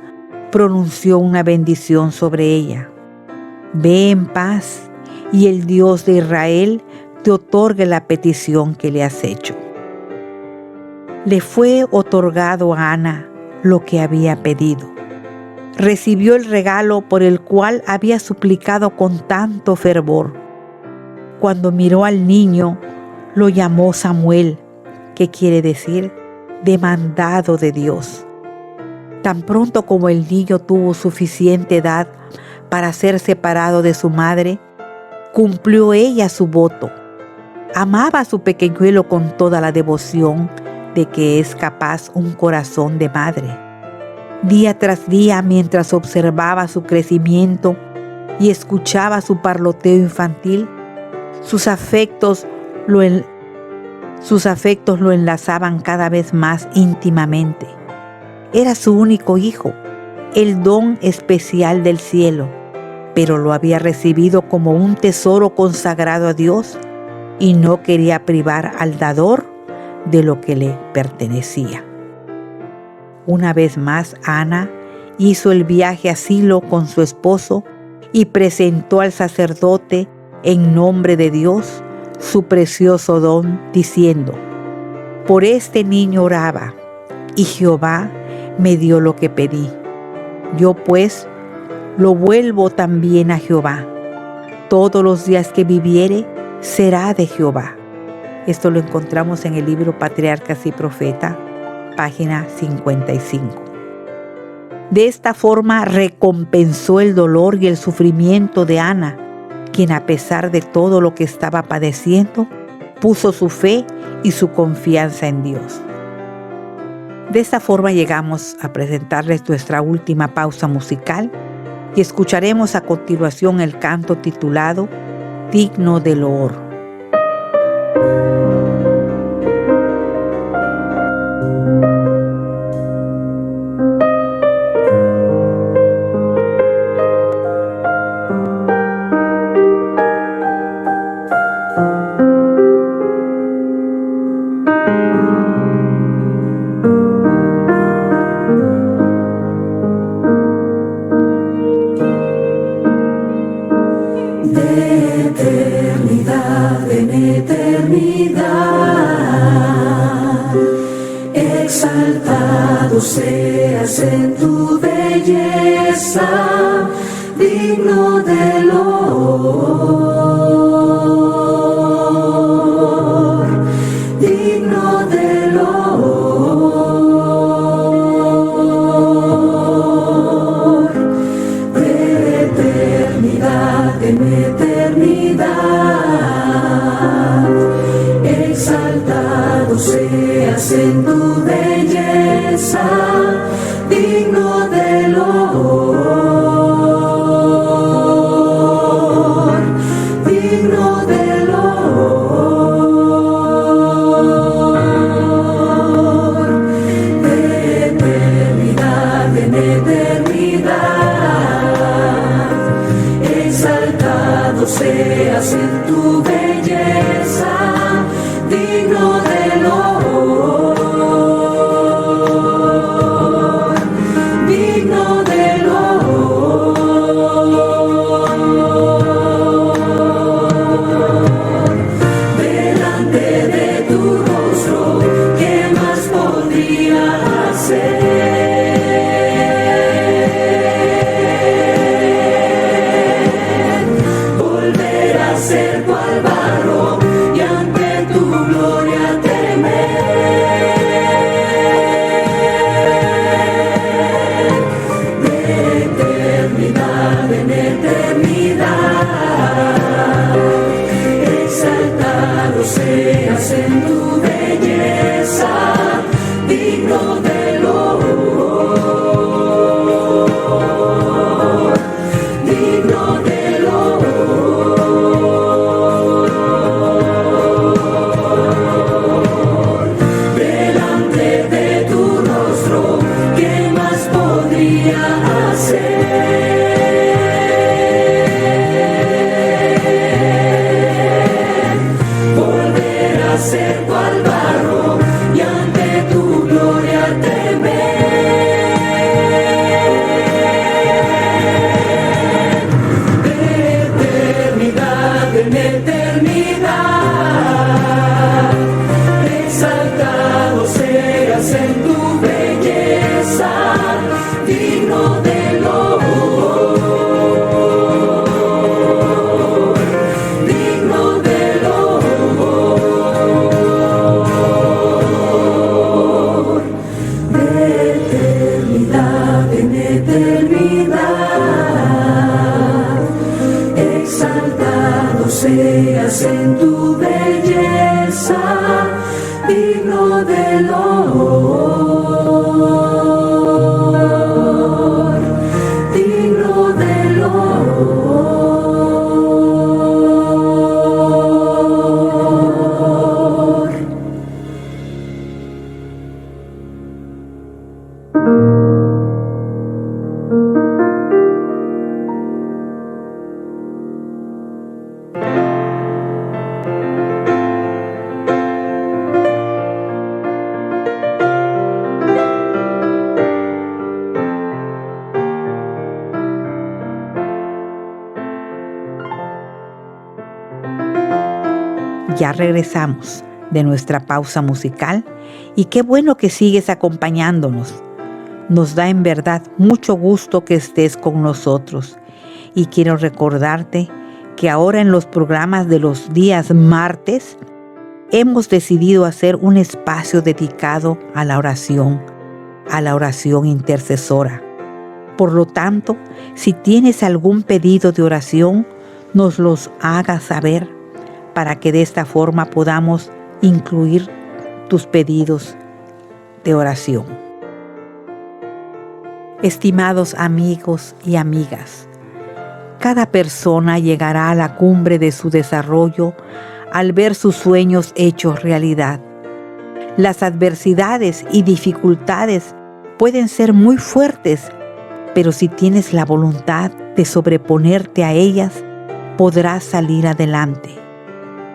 pronunció una bendición sobre ella. «Ve en paz, y el Dios de Israel te otorgue la petición que le has hecho». Le fue otorgado a Ana lo que había pedido. Recibió el regalo por el cual había suplicado con tanto fervor. Cuando miró al niño, lo llamó Samuel, que quiere decir demandado de Dios. Tan pronto como el niño tuvo suficiente edad para ser separado de su madre, cumplió ella su voto. Amaba a su pequeñuelo con toda la devoción de que es capaz un corazón de madre. Día tras día, mientras observaba su crecimiento y escuchaba su parloteo infantil, sus afectos lo enlazaban cada vez más íntimamente. Era su único hijo, el don especial del cielo, pero lo había recibido como un tesoro consagrado a Dios y no quería privar al dador de lo que le pertenecía. Una vez más, Ana hizo el viaje a Silo con su esposo y presentó al sacerdote en nombre de Dios su precioso don, diciendo: «Por este niño oraba, y Jehová me dio lo que pedí. Yo pues lo vuelvo también a Jehová. Todos los días que viviere será de Jehová». Esto lo encontramos en el libro Patriarcas y Profetas, página 55. De esta forma recompensó el dolor y el sufrimiento de Ana, quien, a pesar de todo lo que estaba padeciendo, puso su fe y su confianza en Dios. De esta forma llegamos a presentarles nuestra última pausa musical y escucharemos a continuación el canto titulado «Digno de loor». Exaltado seas en tu belleza, digno de loor, digno de loor, de eternidad en eternidad. Exaltado seas en tu belleza, digno de loor, digno de loor, de eternidad en eternidad. Exaltado seas en tu belleza, digno de loor, digno de loor. Delante de tu rostro, ¿qué más podría hacer? Volver a ser cual barro y ante tu gloria temer. De eternidad en eternidad. seas en tu belleza, digno de loor, digno de loor. Delante de tu rostro, ¿qué más podría hacer? Ser cual barro y ante tu gloria temer. De eternidad en eternidad, exaltado seas en tu belleza, digno de loor, digno de loor. De eternidad en eternidad, exaltado seas en tu belleza, digno de loor, digno de loor. Ya regresamos de nuestra pausa musical y qué bueno que sigues acompañándonos. Nos da en verdad mucho gusto que estés con nosotros y quiero recordarte que ahora en los programas de los días martes hemos decidido hacer un espacio dedicado a la oración intercesora. Por lo tanto, si tienes algún pedido de oración, nos los hagas saber para que de esta forma podamos incluir tus pedidos de oración. Estimados amigos y amigas, cada persona llegará a la cumbre de su desarrollo al ver sus sueños hechos realidad. Las adversidades y dificultades pueden ser muy fuertes, pero si tienes la voluntad de sobreponerte a ellas, podrás salir adelante.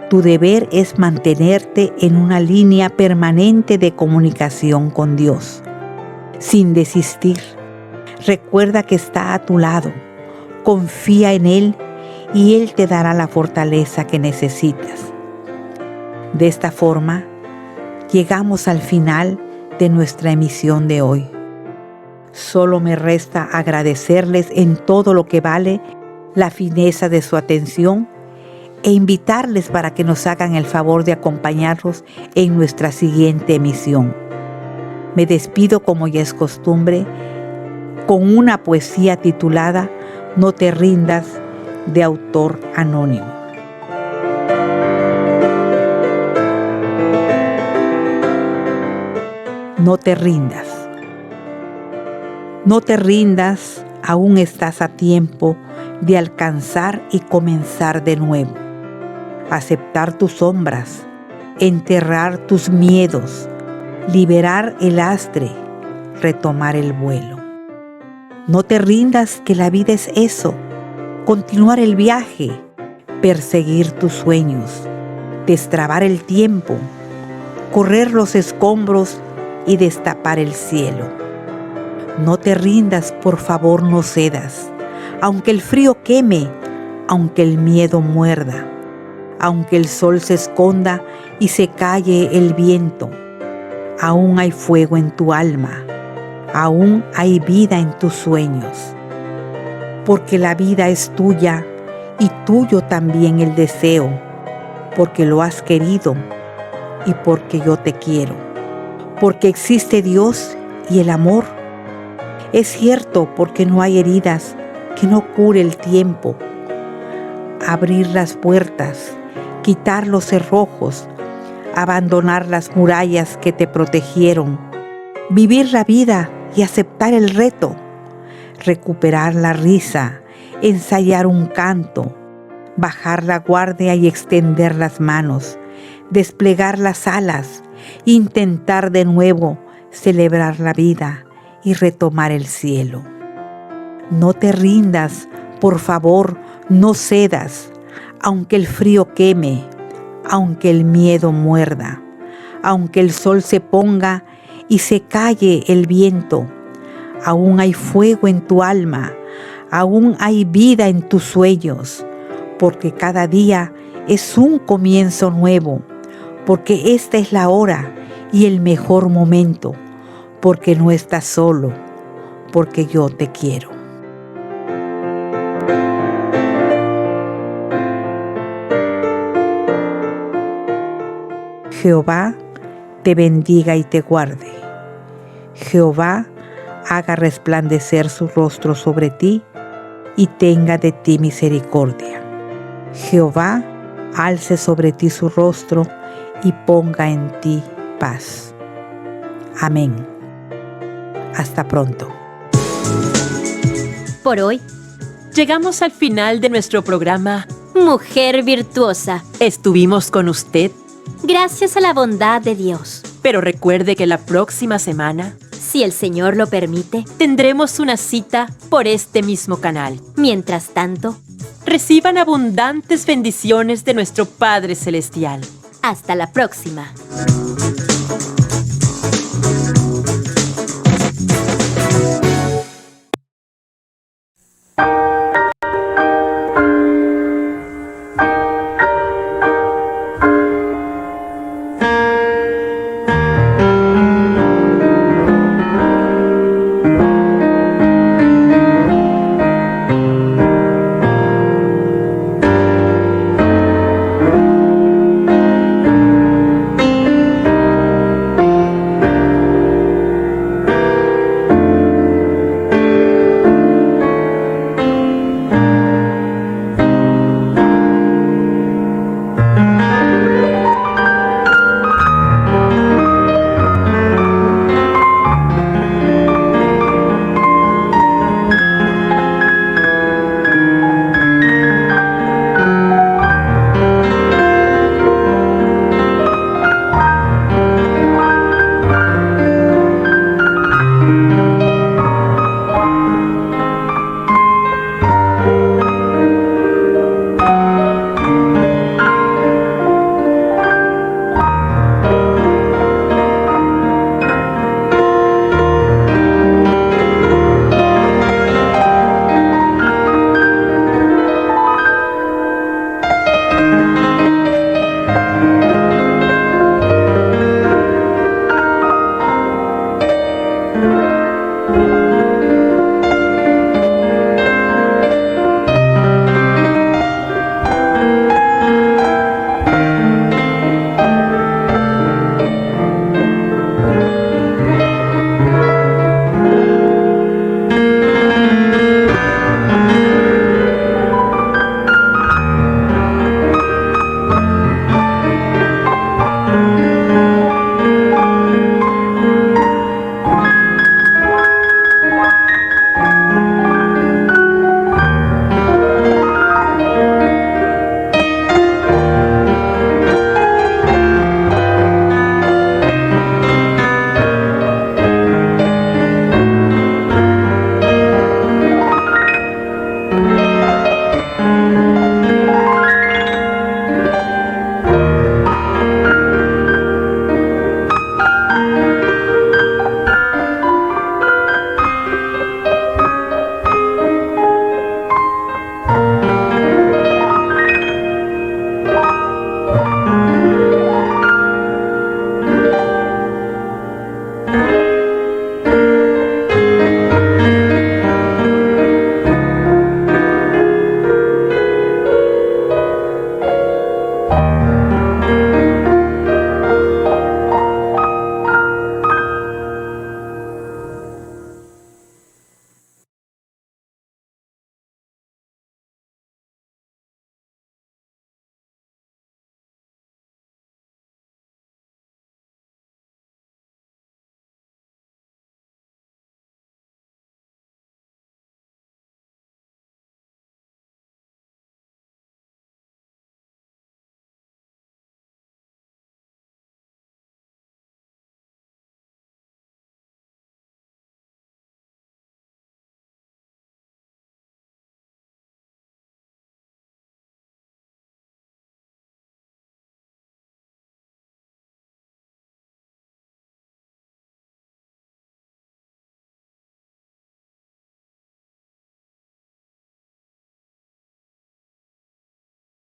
Tu deber es mantenerte en una línea permanente de comunicación con Dios, sin desistir. Recuerda que está a tu lado, confía en Él y Él te dará la fortaleza que necesitas. De esta forma, llegamos al final de nuestra emisión de hoy. Solo me resta agradecerles en todo lo que vale la fineza de su atención e invitarles para que nos hagan el favor de acompañarnos en nuestra siguiente emisión. Me despido, como ya es costumbre, con una poesía titulada No te rindas, de autor anónimo. No te rindas. No te rindas, aún estás a tiempo de alcanzar y comenzar de nuevo. Aceptar tus sombras, enterrar tus miedos, liberar el lastre, retomar el vuelo. No te rindas, que la vida es eso, continuar el viaje, perseguir tus sueños, destrabar el tiempo, correr los escombros y destapar el cielo. No te rindas, por favor, no cedas, aunque el frío queme, aunque el miedo muerda, aunque el sol se esconda y se calle el viento. Aún hay fuego en tu alma, aún hay vida en tus sueños. Porque la vida es tuya y tuyo también el deseo, porque lo has querido y porque yo te quiero. Porque existe Dios y el amor. Es cierto, porque no hay heridas que no cure el tiempo. Abrir las puertas, quitar los cerrojos, abandonar las murallas que te protegieron, vivir la vida y aceptar el reto, recuperar la risa, ensayar un canto, bajar la guardia y extender las manos, desplegar las alas, intentar de nuevo celebrar la vida y retomar el cielo. No te rindas, por favor, no cedas, aunque el frío queme, aunque el miedo muerda, aunque el sol se ponga y se calle el viento. Aún hay fuego en tu alma, aún hay vida en tus sueños, porque cada día es un comienzo nuevo, porque esta es la hora y el mejor momento, porque no estás solo, porque yo te quiero. Jehová te bendiga y te guarde. Jehová haga resplandecer su rostro sobre ti y tenga de ti misericordia. Jehová alce sobre ti su rostro y ponga en ti paz. Amén. Hasta pronto. Por hoy, Llegamos al final de nuestro programa. Mujer Virtuosa, Estuvimos con usted, gracias a la bondad de Dios. pero recuerde que la próxima semana Si el Señor lo permite. tendremos una cita por este mismo canal. Mientras tanto, Reciban abundantes bendiciones de nuestro Padre Celestial. hasta la próxima.